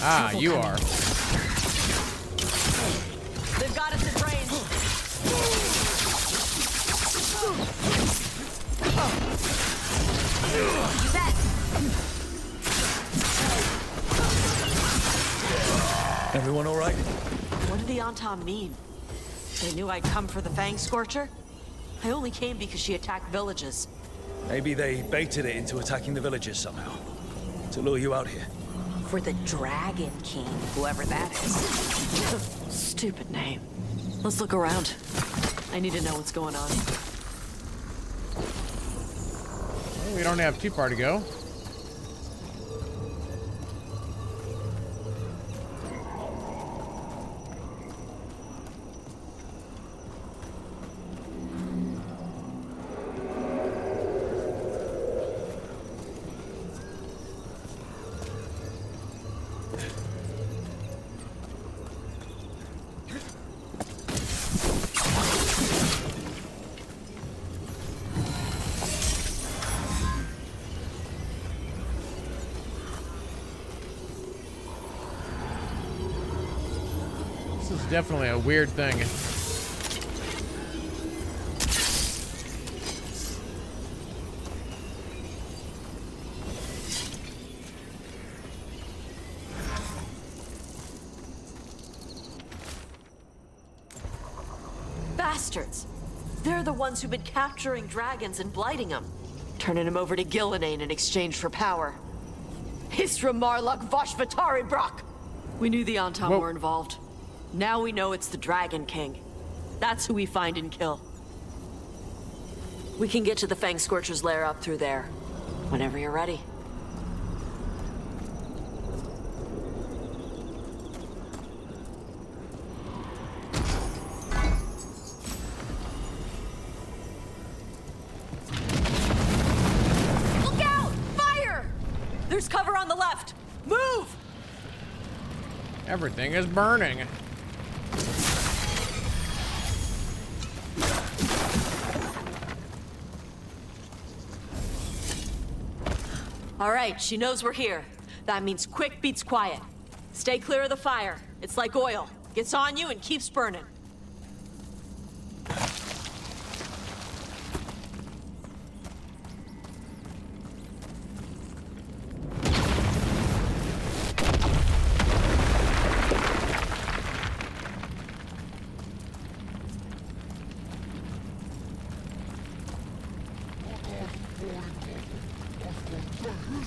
Ah, you are. They've got us at range. You bet. Everyone all right? What did the Antam mean? They knew I'd come for the Fang Scorcher? I only came because she attacked villages. Maybe they baited it into attacking the villagers somehow. To lure you out here. For the Dragon King, whoever that is. Stupid name. Let's look around. I need to know what's going on. Well, we don't have too far to go. This is definitely a weird thing. Bastards! They're the ones who've been capturing dragons and blighting them. Turning them over to Gillinane in exchange for power. Hisra Marluk Voshvatari Brock! We knew the Antam were involved. Now we know it's the Dragon King. That's who we find and kill. We can get to the Fang Scorcher's lair up through there. Whenever you're ready. Look out! Fire! There's cover on the left! Move! Everything is burning. All right, she knows we're here. That means quick beats quiet. Stay clear of the fire. It's like oil. Gets on you and keeps burning.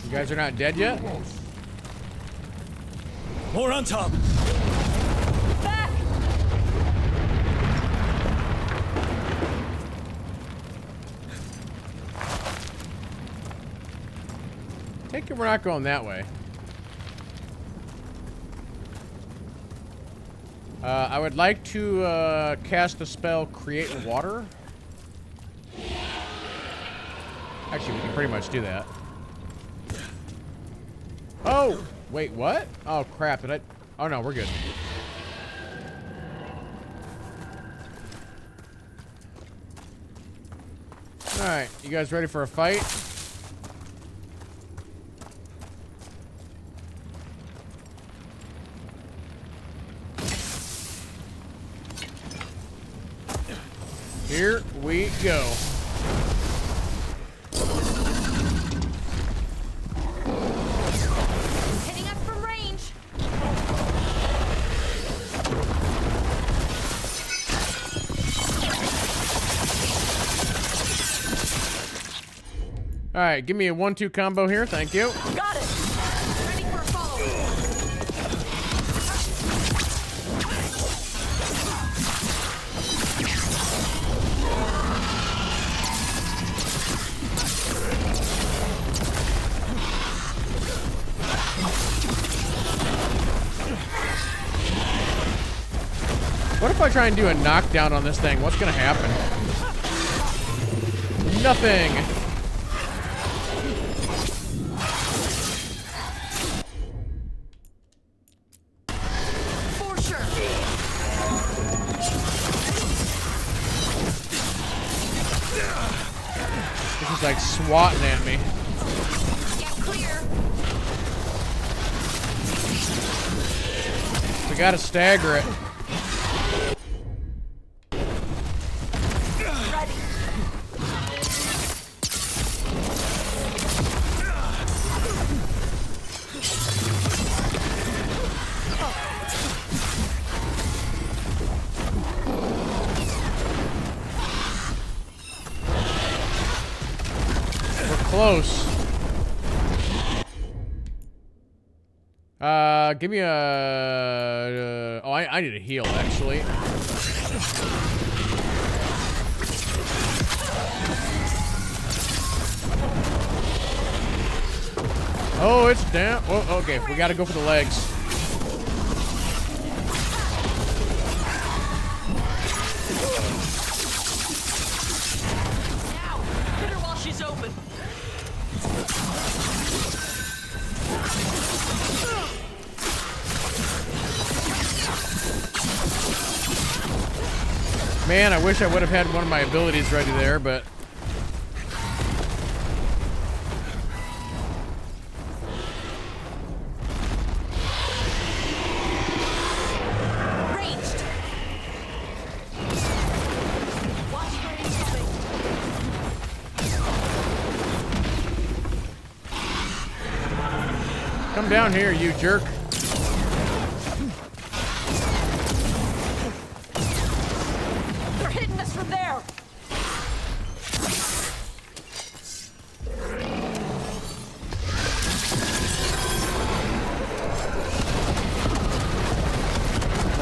You guys are not dead yet? More on top! Back! Take it we're not going that way. I would like to cast the spell Create Water. Actually, we can pretty much do that. Oh! Wait, what? Oh, crap. Did I... Oh, no, we're good. Alright, you guys ready for a fight? Here we go. Hitting us from range. All right, give me a 1-2 combo here. Thank you. Got it. Ready for a follow. What if I try and do a knockdown on this thing? What's gonna happen? Nothing. For sure. This is like swatting at me. Get clear. We gotta stagger it. Close. Give me a... oh, I need a heal, actually. Oh, it's down. Oh, okay, we gotta go for the legs. Hit her while she's open. Man, I wish I would have had one of my abilities ready there, but... Ranged. Watch for incoming. Come down here, you jerk. They're hitting us from there.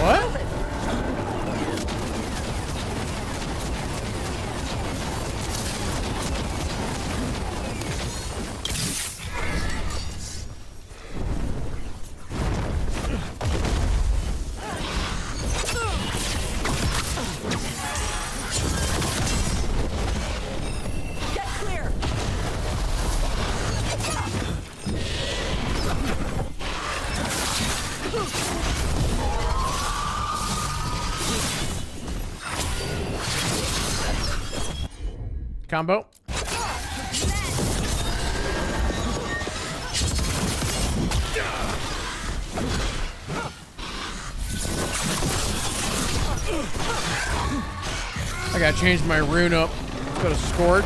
What? Get clear. Combo. I gotta change my rune up. Let's go to Scorch.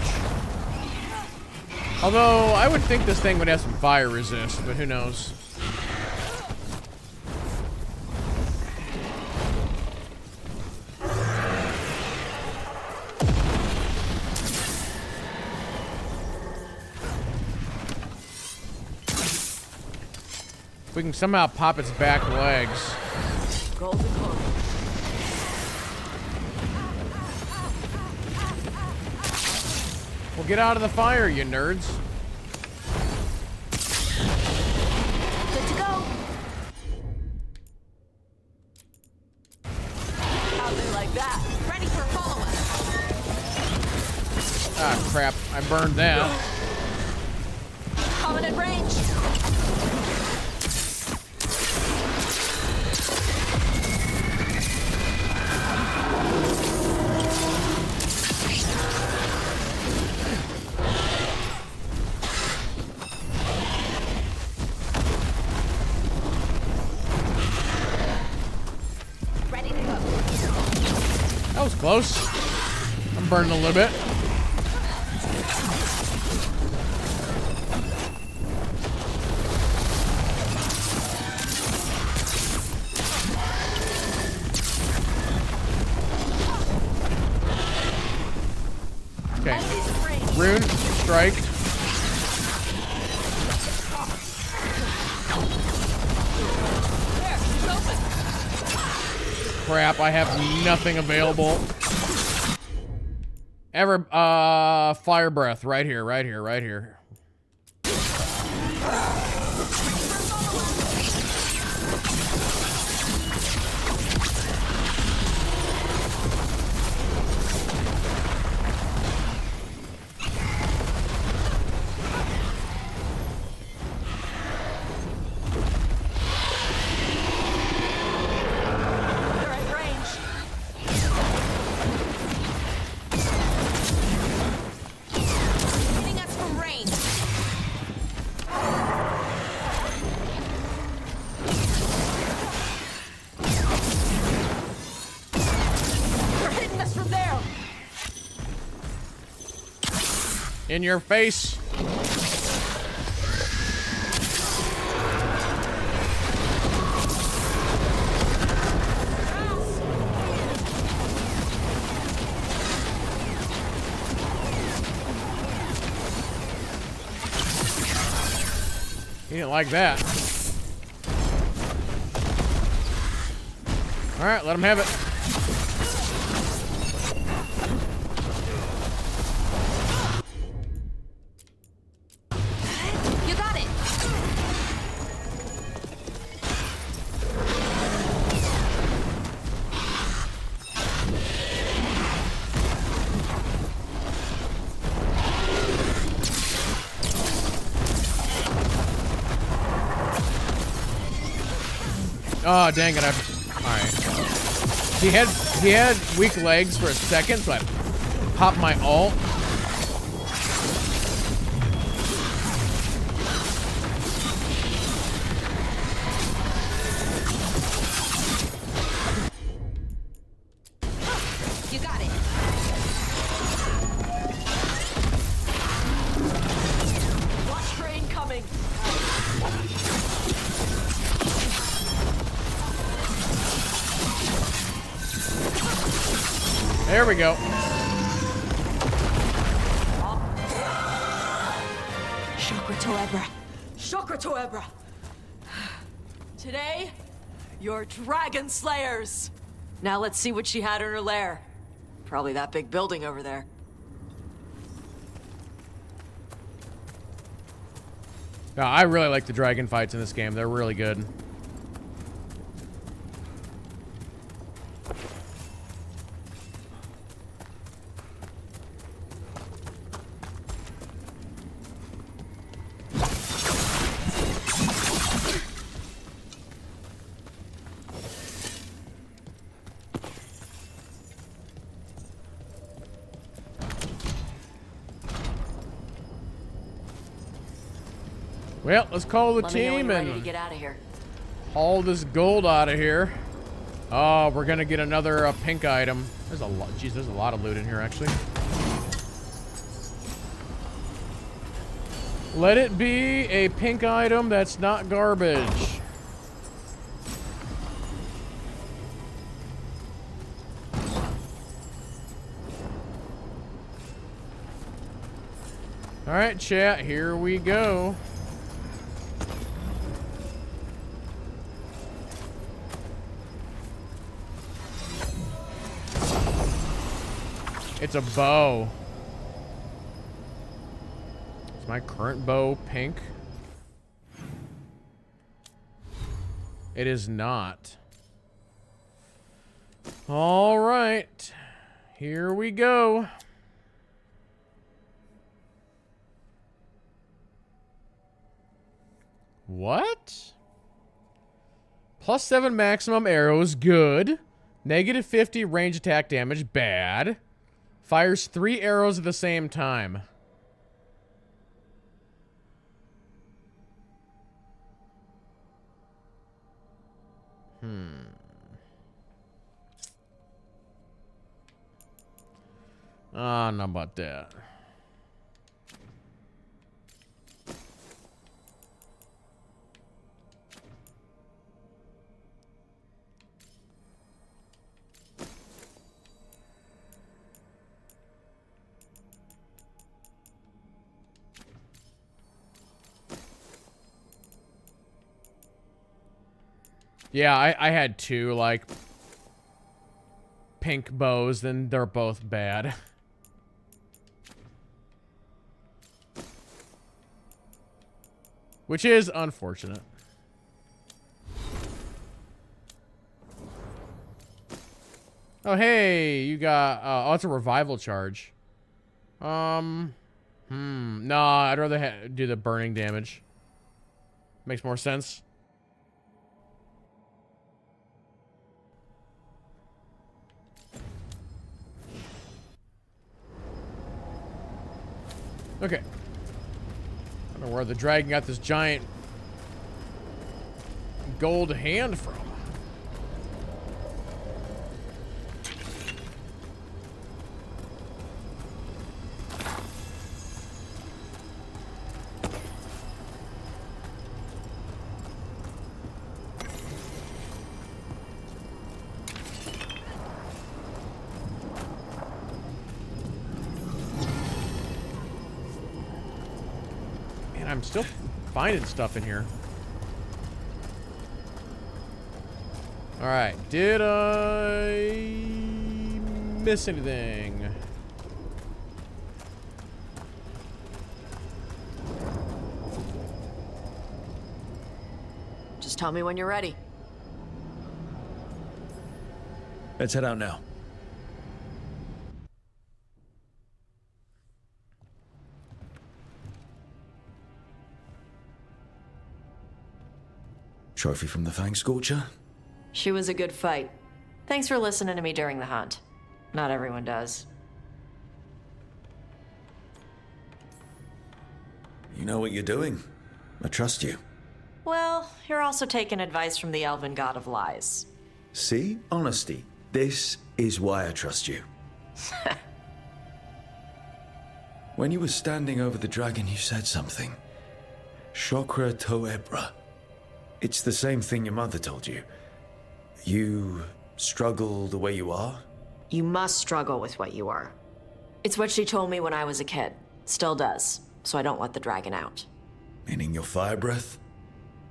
Although, I would think this thing would have some fire resist, but who knows. We can somehow pop its back legs. Golden hook. Well, get out of the fire, you nerds. Good to go. that. Ready for follow-up. Ah, crap. I burned that. Coming at range. Ready to go. That was close. I'm burning a little bit. Okay. Rune, strike. Crap, I have nothing available. Fire breath, right here, right here, right here. In your face. He didn't like that. All right, let him have it. Oh, dang it, alright. He had weak legs for a second, so I popped my ult. You got it. Watch for incoming. There we go. Chakra Toebra. Chakra Toebra. Today, you're dragon slayers. Now let's see what she had in her lair. Probably that big building over there. Yeah, I really like the dragon fights in this game. They're really good. Well, let's call the team ready to and get out of here. haul this gold out of here. Oh, we're gonna get another pink item. There's a lot. Geez, there's a lot of loot in here, actually. Let it be a pink item that's not garbage. All right, chat. Here we go. It's a bow. Is my current bow pink? It is not. All right. Here we go. What? +7 maximum arrows, good. -50 range attack damage, bad. Fires 3 arrows at the same time. Ah, not about that. Yeah, I had 2, like, pink bows, and they're both bad. Which is unfortunate. Oh, hey, you got, oh, it's a revival charge. No, I'd rather do the burning damage. Makes more sense. Okay. I don't know where the dragon got this giant gold hand from. I'm still finding stuff in here. Alright, did I miss anything? Just tell me when you're ready. Let's head out now. Trophy from the Fang Scorcher? She was a good fight. Thanks for listening to me during the hunt. Not everyone does. You know what you're doing. I trust you. Well, you're also taking advice from the elven god of lies. See? Honesty. This is why I trust you. When you were standing over the dragon, you said something. Chokra to Ebra. It's the same thing your mother told you. You struggle the way you are? You must struggle with what you are. It's what she told me when I was a kid. Still does, so I don't let the dragon out. Meaning your fire breath?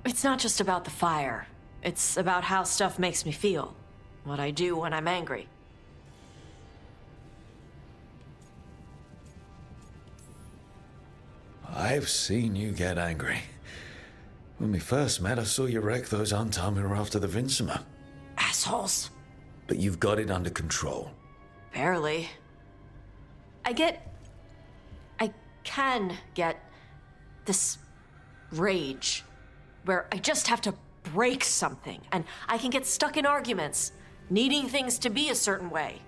It's not just about the fire. It's about how stuff makes me feel. What I do when I'm angry. I've seen you get angry. When we first met, I saw you wreck those Antam who were after the Vinsima. Assholes. But you've got it under control. Barely. I can get this rage where I just have to break something, and I can get stuck in arguments, needing things to be a certain way.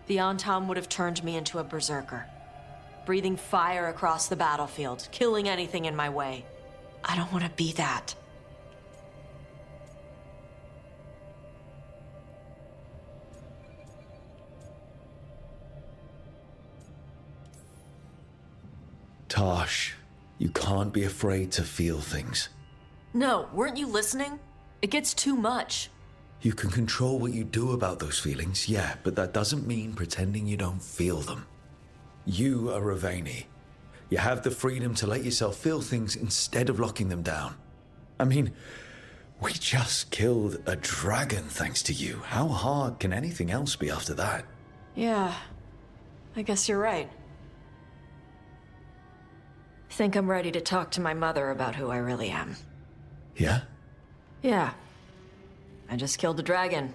The Antam would have turned me into a berserker, breathing fire across the battlefield, killing anything in my way. I don't want to be that. Tosh, you can't be afraid to feel things. No, weren't you listening? It gets too much. You can control what you do about those feelings, yeah, but that doesn't mean pretending you don't feel them. You are Ravani. You have the freedom to let yourself feel things instead of locking them down. I mean, we just killed a dragon thanks to you. How hard can anything else be after that? Yeah, I guess you're right. I think I'm ready to talk to my mother about who I really am. Yeah? Yeah. I just killed a dragon.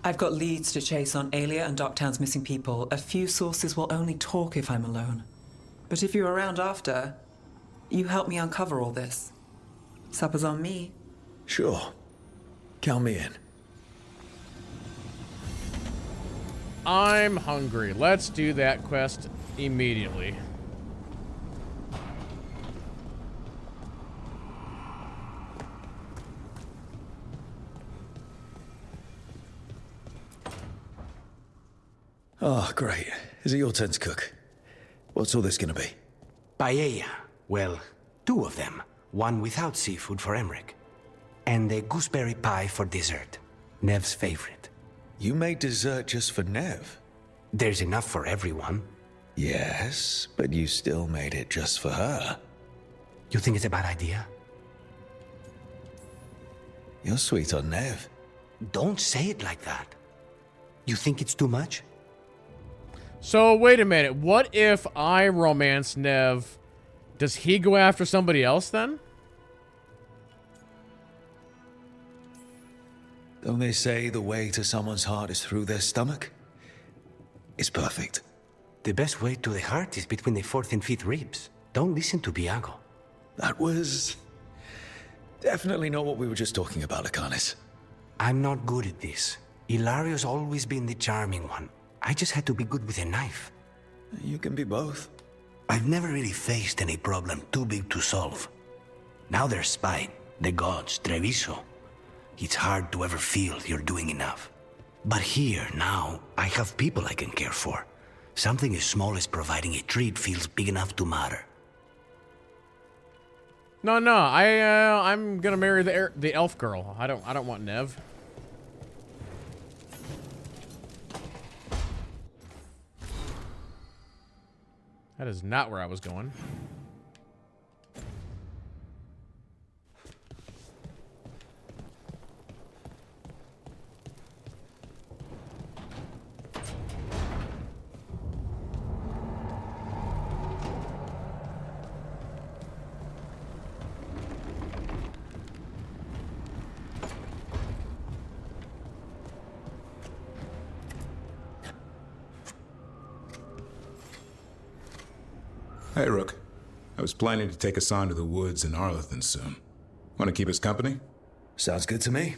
I've got leads to chase on Alia and Docktown's missing people. A few sources will only talk if I'm alone. But if you're around after, you help me uncover all this. Supper's on me. Sure. Count me in. I'm hungry. Let's do that quest immediately. Oh, great. Is it your turn to cook? What's all this gonna be? Paella. Well, 2 of them. One without seafood for Emmerich. And a gooseberry pie for dessert. Nev's favorite. You made dessert just for Nev? There's enough for everyone. Yes, but you still made it just for her. You think it's a bad idea? You're sweet on Nev. Don't say it like that. You think it's too much? So, wait a minute. What if I romance Nev? Does he go after somebody else then? Don't they say the way to someone's heart is through their stomach? It's perfect. The best way to the heart is between the 4th and 5th ribs. Don't listen to Biago. That was definitely not what we were just talking about, Akanis. I'm not good at this. Hilario's always been the charming one. I just had to be good with a knife. You can be both. I've never really faced any problem too big to solve. Now there's spite, the gods, Treviso. It's hard to ever feel you're doing enough. But here, now, I have people I can care for. Something as small as providing a treat feels big enough to matter. No, I'm gonna marry the elf girl. I don't want Nev. That is not where I was going. Hey, Rook. I was planning to take us on to the woods in Arlington soon. Want to keep us company? Sounds good to me.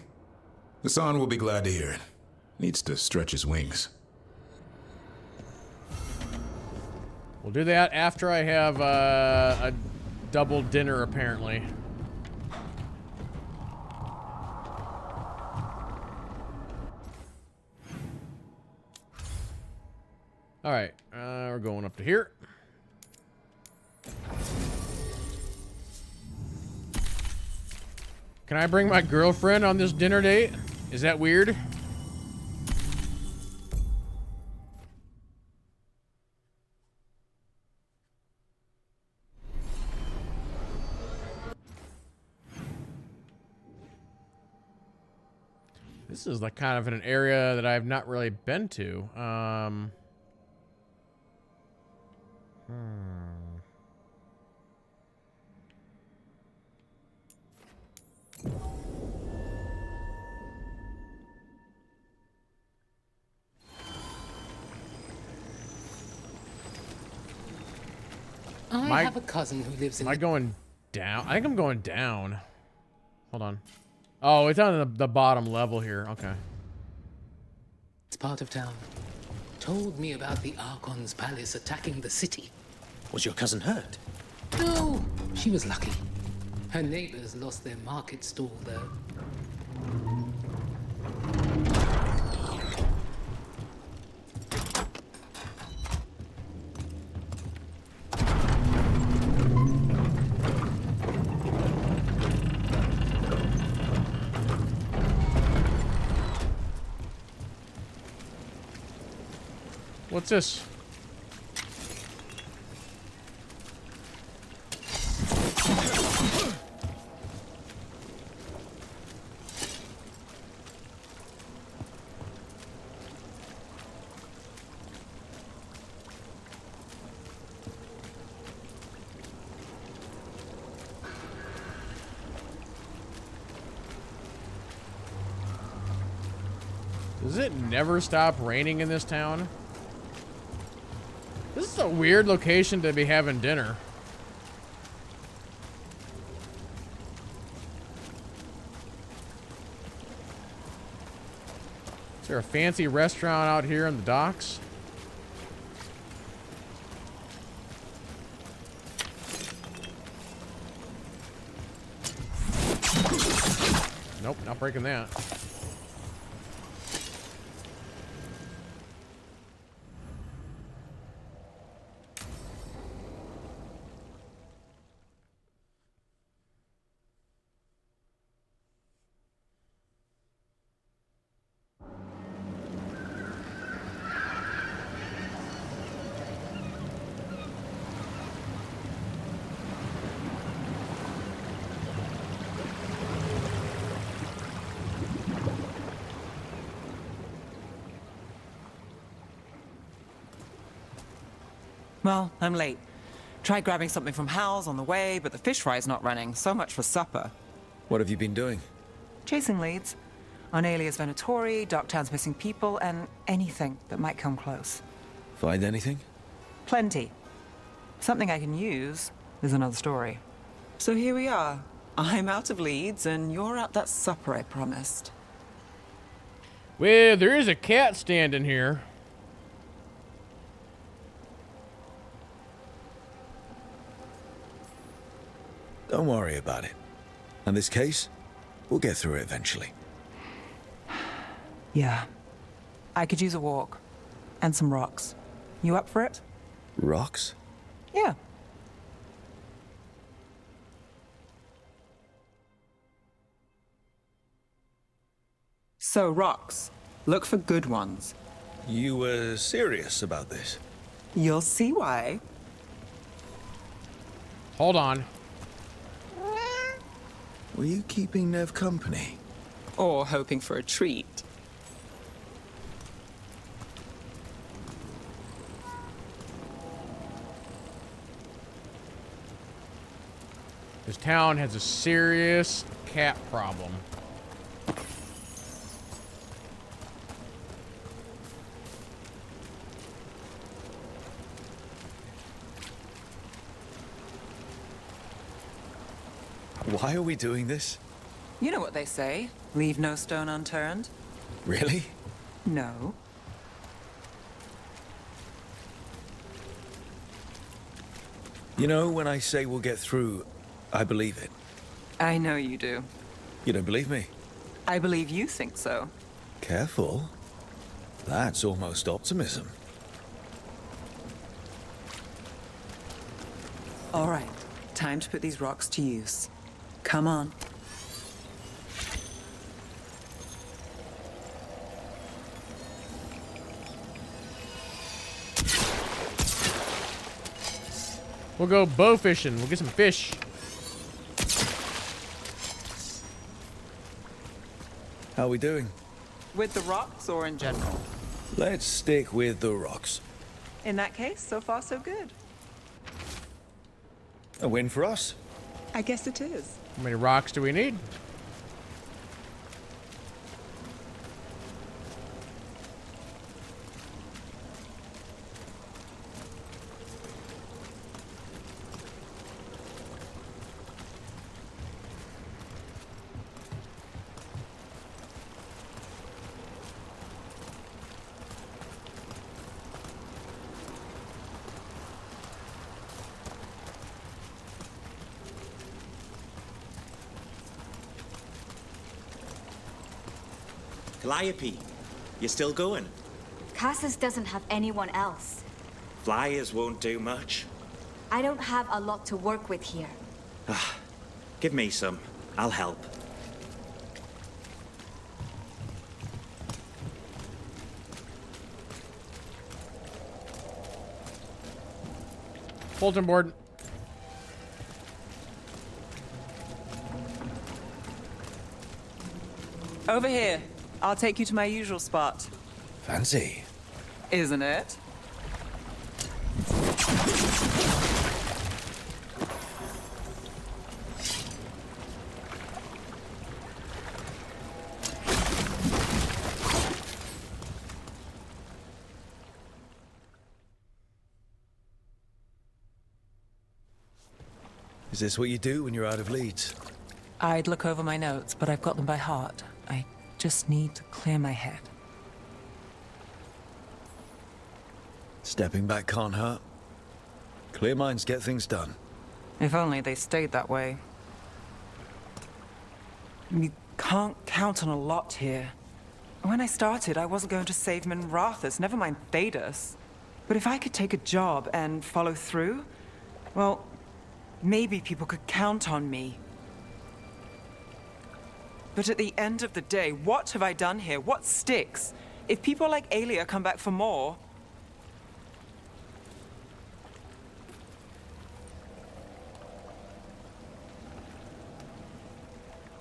Hassan will be glad to hear it. Needs to stretch his wings. We'll do that after I have a double dinner, apparently. Alright, we're going up to here. Can I bring my girlfriend on this dinner date? Is that weird? This is like kind of in an area that I've not really been to. I have a cousin who lives in. Am I going down? I think I'm going down. Hold on. Oh, it's on the bottom level here. Okay. It's part of town. Told me about the Archon's palace attacking the city. Was your cousin hurt? No, she was lucky. Her neighbors lost their market stall though. What's this? Does it never stop raining in this town? This is a weird location to be having dinner. Is there a fancy restaurant out here in the docks? Nope, not breaking that. Well, I'm late. Tried grabbing something from Hal's on the way, but the fish fry's not running. So much for supper. What have you been doing? Chasing leads. On Alias Venatori, Darktown's missing people, and anything that might come close. Find anything? Plenty. Something I can use is another story. So here we are. I'm out of leads, and you're at that supper I promised. Well, there is a cat stand in here. Don't worry about it. And this case, we'll get through it eventually. Yeah. I could use a walk. And some rocks. You up for it? Rocks? Yeah. So, rocks. Look for good ones. You were serious about this? You'll see why. Hold on. Were you keeping Nev company? Or hoping for a treat. This town has a serious cat problem. Why are we doing this? You know what they say. Leave no stone unturned. Really? No. You know, when I say we'll get through, I believe it. I know you do. You don't believe me? I believe you think so. Careful. That's almost optimism. All right. Time to put these rocks to use. Come on. We'll go bow fishing. We'll get some fish. How are we doing? With the rocks or in general? Let's stick with the rocks. In that case, so far so good. A win for us? I guess it is. How many rocks do we need? Calliope, you still going? Cassis doesn't have anyone else. Flyers won't do much. I don't have a lot to work with here. Give me some. I'll help. Bulletin board. Over here. I'll take you to my usual spot. Fancy. Isn't it? Is this what you do when you're out of leads? I'd look over my notes, but I've got them by heart. I just need to clear my head. Stepping back can't hurt. Clear minds get things done. If only they stayed that way. You can't count on a lot here. When I started, I wasn't going to save Minrathous, never mind Thedas. But if I could take a job and follow through, well, maybe people could count on me. But at the end of the day, what have I done here? What sticks? If people like Aelia come back for more...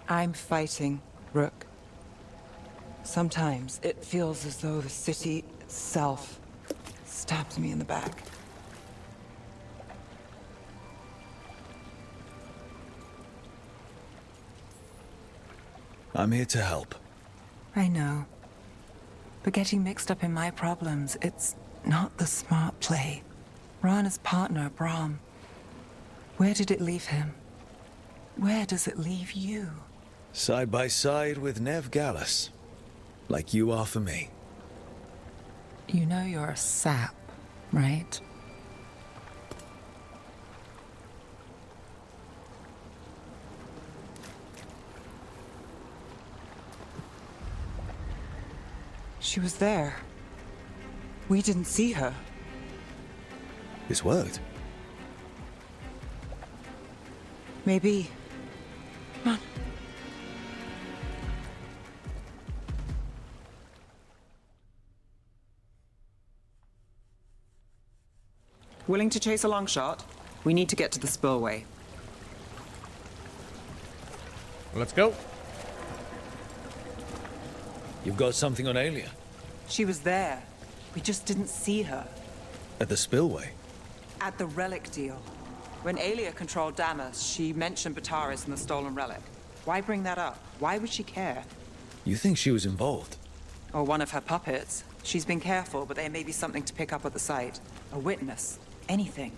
I'm fighting, Rook. Sometimes it feels as though the city itself stabs me in the back. I'm here to help. I know. But getting mixed up in my problems, it's not the smart play. Rana's partner, Brahm. Where did it leave him? Where does it leave you? Side by side with Nev Gallus. Like you are for me. You know you're a sap, right? She was there. We didn't see her. This worked. Maybe. Come on. Willing to chase a long shot? We need to get to the spillway. Let's go. You've got something on Aelia? She was there. We just didn't see her. At the spillway? At the relic deal. When Aelia controlled Damas, she mentioned Bataris and the stolen relic. Why bring that up? Why would she care? You think she was involved? Or one of her puppets. She's been careful, but there may be something to pick up at the site. A witness. Anything.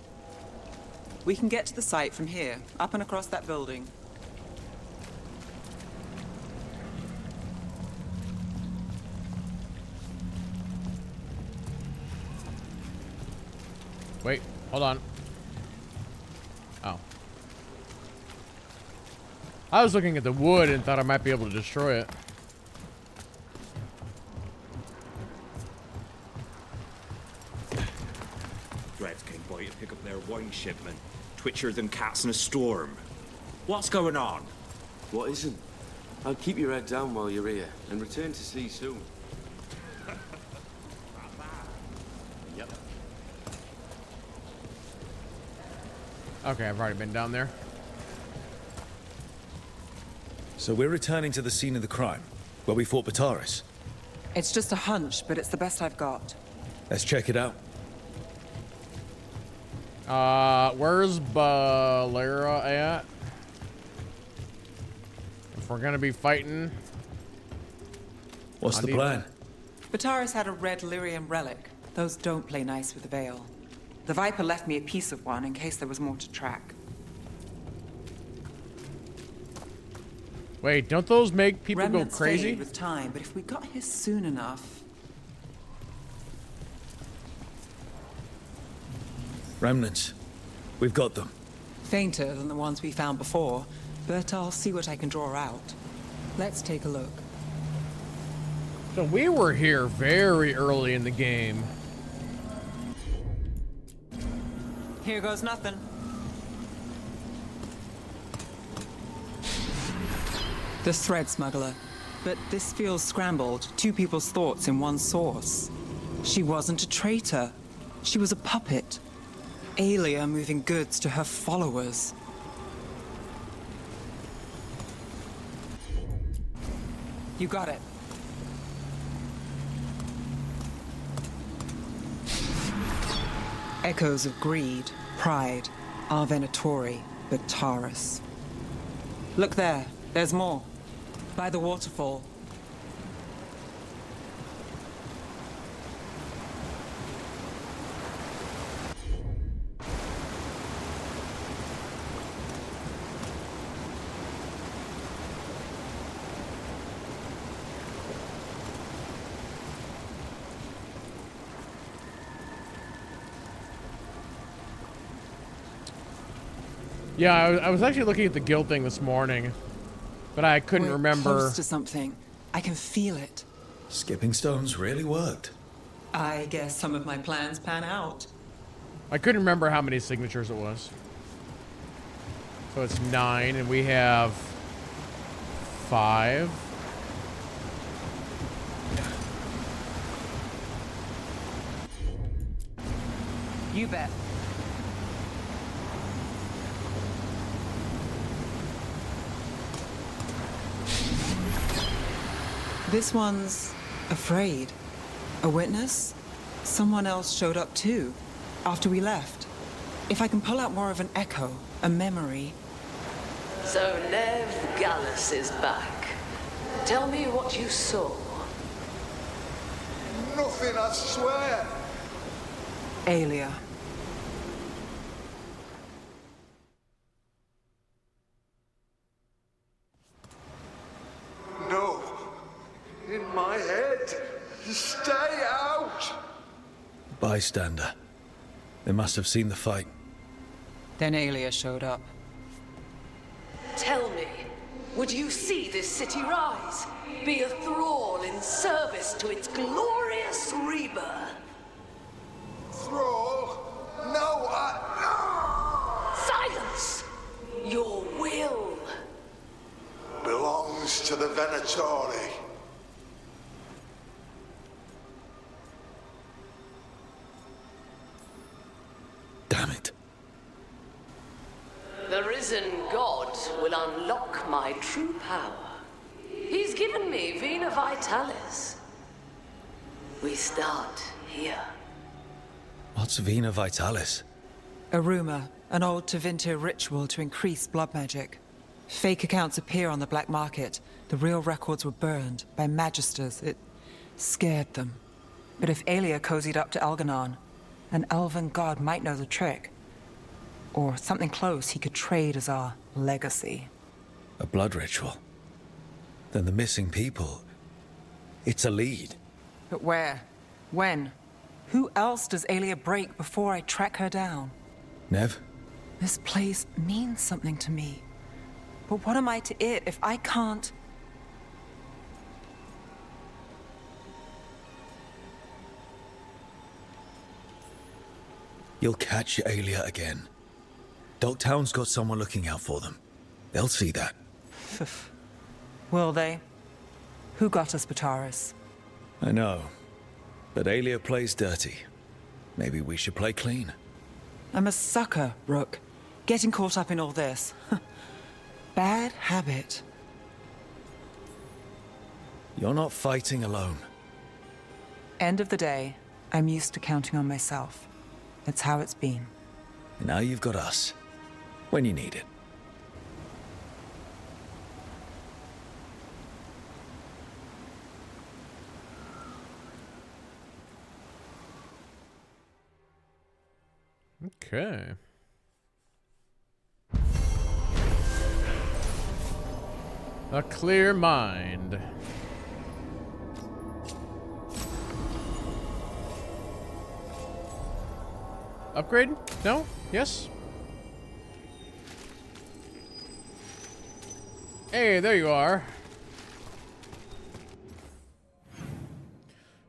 We can get to the site from here, up and across that building. Wait, hold on. Oh. I was looking at the wood and thought I might be able to destroy it. Threads came by to pick up their wine shipment. Twitchier than cats in a storm. What's going on? What isn't? I'll keep your head down while you're here, and return to sea soon. Yep. Okay, I've already been down there. So we're returning to the scene of the crime, where we fought Bataris. It's just a hunch, but it's the best I've got. Let's check it out. Where's Balera at? If we're gonna be fighting... What's the plan? Bataris had a red lyrium relic. Those don't play nice with the Veil. The Viper left me a piece of one in case there was more to track. Wait, don't those make people Remnants go crazy? fade with time, but if we got here soon enough... Remnants. We've got them. Fainter than the ones we found before, but I'll see what I can draw out. Let's take a look. So we were here very early in the game. Here goes nothing. The thread smuggler. But this feels scrambled. Two people's thoughts in one source. She wasn't a traitor. She was a puppet. Aelia moving goods to her followers. You got it. Echoes of greed, pride, our Venatori, Bataris. Look there, there's more. By the waterfall. Yeah, I was actually looking at the guild thing this morning, but I couldn't We're remember. close to something. I can feel it. Skipping stones really worked. I guess some of my plans pan out. I couldn't remember how many signatures it was. So it's 9, and we have 5. You bet. This one's afraid. A witness? Someone else showed up too, after we left. If I can pull out more of an echo, a memory. So Nev Gallus is back. Tell me what you saw. Nothing, I swear. Aelia. No. In my head. Stay out. Bystander. They must have seen the fight. Then Aelia showed up. Tell me, would you see this city rise? Be a thrall in service to its glorious rebirth? Thrall? No, Silence! Your will belongs to the Venatori. Damn it. The risen god will unlock my true power. He's given me Vena Vitalis. We start here. What's Vena Vitalis? A rumor, an old Tevinter ritual to increase blood magic. Fake accounts appear on the black market. The real records were burned by magisters. It scared them. But if Aelia cozied up to Algernon, an elven god might know the trick. Or something close he could trade as our legacy. A blood ritual? Then the missing people... It's a lead. But where? When? Who else does Aelia break before I track her down? Nev? This place means something to me. But what am I to it if I can't... You'll catch Aelia again. Dogtown's got someone looking out for them. They'll see that. Will they? Who got us Bataris? I know. But Aelia plays dirty. Maybe we should play clean. I'm a sucker, Rook. Getting caught up in all this. Bad habit. You're not fighting alone. End of the day, I'm used to counting on myself. It's how it's been. And now you've got us. When you need it. Okay. A clear mind. Upgrade? No? Yes? Hey, there you are.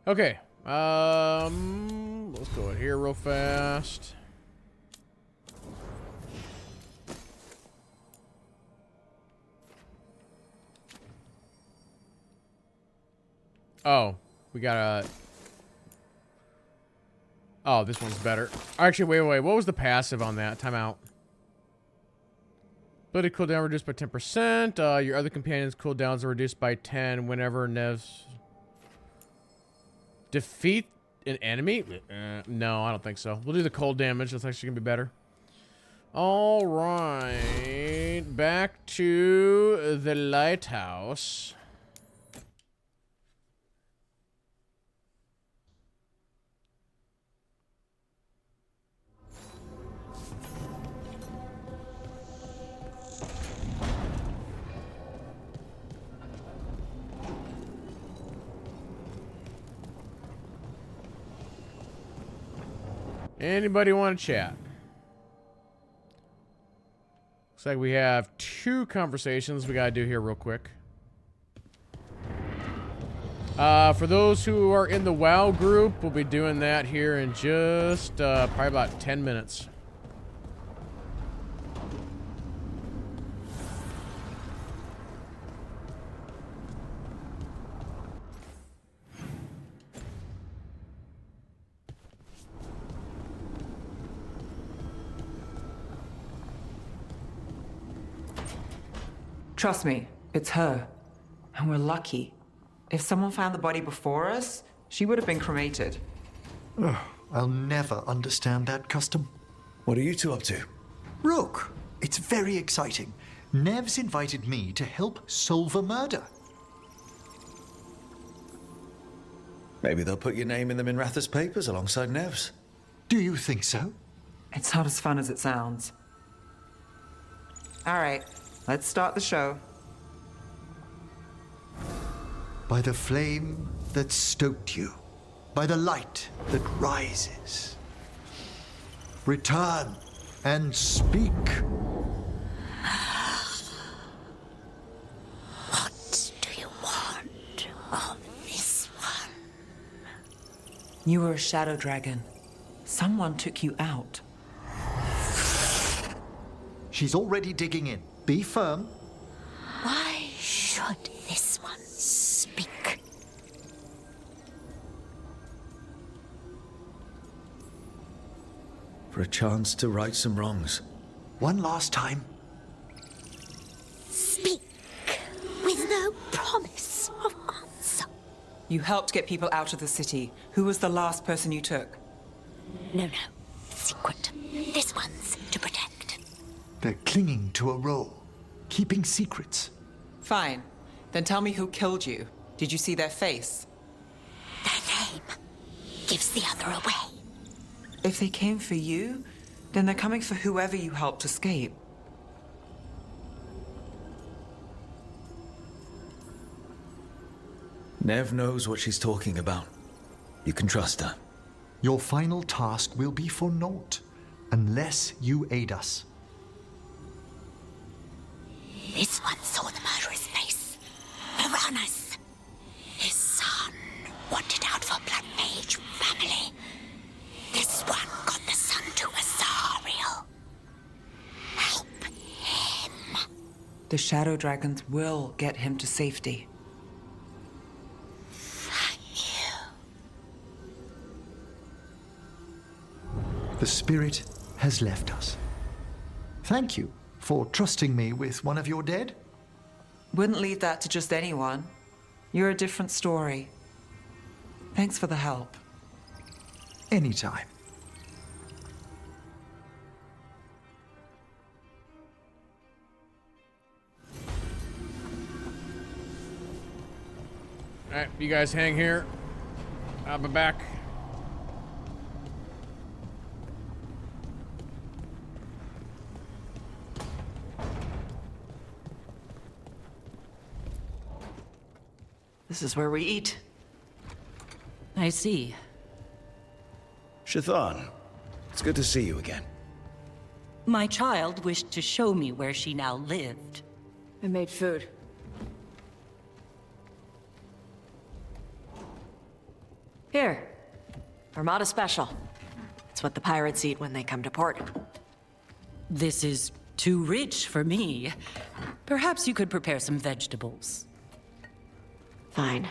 Okay. Let's go in here real fast. Oh, we got a... Oh, this one's better. Actually, wait. What was the passive on that? Time out. Ability cooldown reduced by 10%. Your other companions' cooldowns are reduced by 10 whenever Nev's... Defeat an enemy? No, I don't think so. We'll do the cold damage. That's actually going to be better. All right. Back to the lighthouse. Anybody want to chat? Looks like we have 2 conversations we gotta do here real quick. For those who are in the WoW group, we'll be doing that here in just probably about 10 minutes. Trust me, it's her. And we're lucky. If someone found the body before us, she would have been cremated. Ugh, I'll never understand that custom. What are you two up to? Rook, it's very exciting. Nev's invited me to help solve a murder. Maybe they'll put your name in the Minratha's papers alongside Nev's. Do you think so? It's not as fun as it sounds. All right, let's start the show. By the flame that stoked you, by the light that rises. Return and speak. What do you want of this one? You were a shadow dragon. Someone took you out. She's already digging in. Be firm. Why should this one speak? For a chance to right some wrongs. One last time. Speak with no promise of answer. You helped get people out of the city. Who was the last person you took? No. Secret. This one's to protect. They're clinging to a role, keeping secrets. Fine. Then tell me who killed you. Did you see their face? Their name gives the other away. If they came for you, then they're coming for whoever you helped escape. Nev knows what she's talking about. You can trust her. Your final task will be for naught, unless you aid us. This one saw the murderer's face. Piranhas. His son wanted out for Blood Mage family. This one got the son to Azariel. Help him. The shadow dragons will get him to safety. Thank you. The spirit has left us. Thank you for trusting me with one of your dead. Wouldn't leave that to just anyone. You're a different story. Thanks for the help. Anytime. Alright, you guys hang here. I'll be back. This is where we eat. I see. Shathan, it's good to see you again. My child wished to show me where she now lived. I made food. Here. Armada Special. It's what the pirates eat when they come to port. This is too rich for me. Perhaps you could prepare some vegetables. Fine.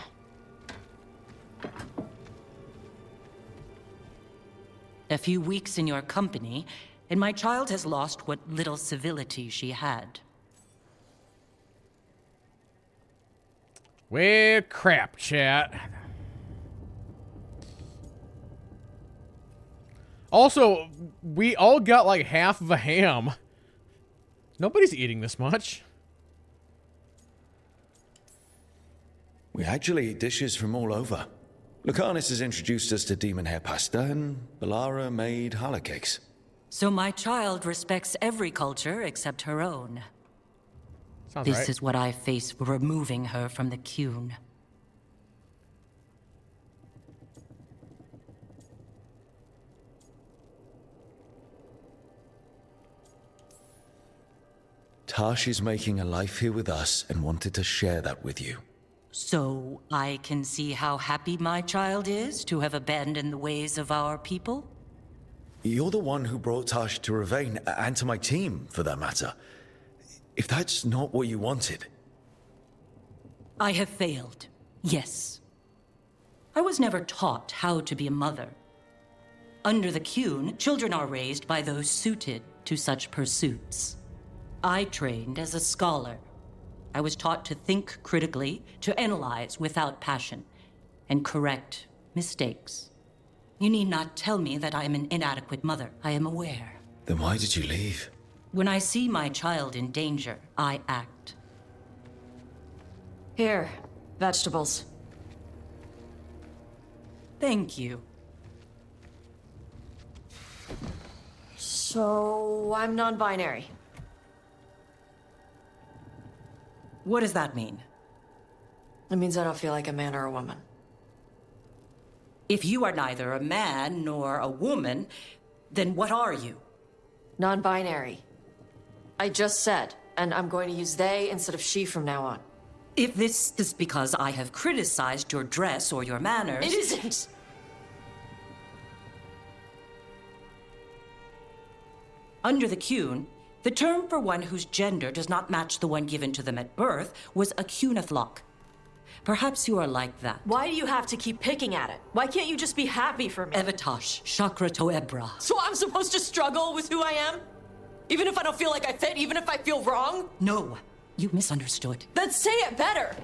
A few weeks in your company, and my child has lost what little civility she had. Well, crap, chat. Also, we all got like half of a ham. Nobody's eating this much. We actually eat dishes from all over. Lucanus has introduced us to demon hair pasta, and Balara made challah cakes. So my child respects every culture except her own. Sounds This right. is what I face for removing her from the Qun. Tash is making a life here with us and wanted to share that with you. So I can see how happy my child is to have abandoned the ways of our people? You're the one who brought Tash to Ravane, and to my team, for that matter. If that's not what you wanted... I have failed, yes. I was never taught how to be a mother. Under the Qun, children are raised by those suited to such pursuits. I trained as a scholar. I was taught to think critically, to analyze without passion, and correct mistakes. You need not tell me that I am an inadequate mother. I am aware. Then why did you leave? When I see my child in danger, I act. Here, vegetables. Thank you. So, I'm non-binary. What does that mean? It means I don't feel like a man or a woman. If you are neither a man nor a woman, then what are you? Non-binary. I just said, and I'm going to use they instead of she from now on. If this is because I have criticized your dress or your manners... It isn't! Under the Qun, the term for one whose gender does not match the one given to them at birth was a Qunathlok. Perhaps you are like that. Why do you have to keep picking at it? Why can't you just be happy for me? Evatash, Chakra Toebra. So I'm supposed to struggle with who I am? Even if I don't feel like I fit, even if I feel wrong? No, you misunderstood. Then say it better!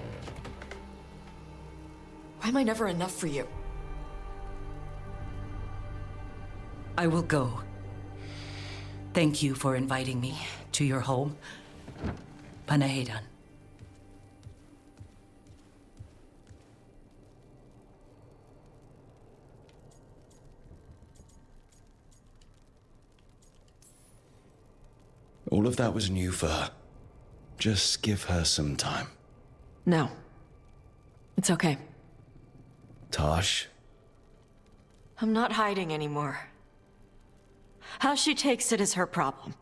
Why am I never enough for you? I will go. Thank you for inviting me to your home. Panahedan. All of that was new for her. Just give her some time. No. It's okay. Tash? I'm not hiding anymore. How she takes it is her problem.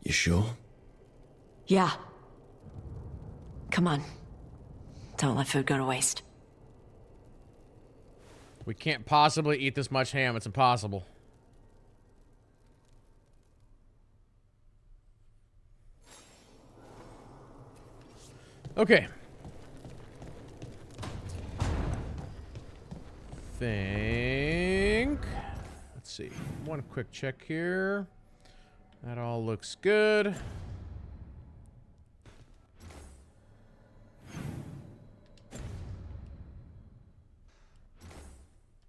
You sure? Yeah. Come on. Don't let food go to waste. We can't possibly eat this much ham. It's impossible. Okay. Let's see. One quick check here. That all looks good.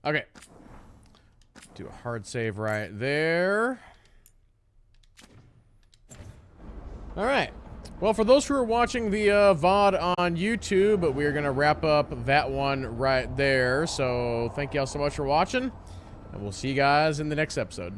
Okay. Do a hard save right there. All right. Well, for those who are watching the VOD on YouTube, we're going to wrap up that one right there. So thank y'all so much for watching, and we'll see you guys in the next episode.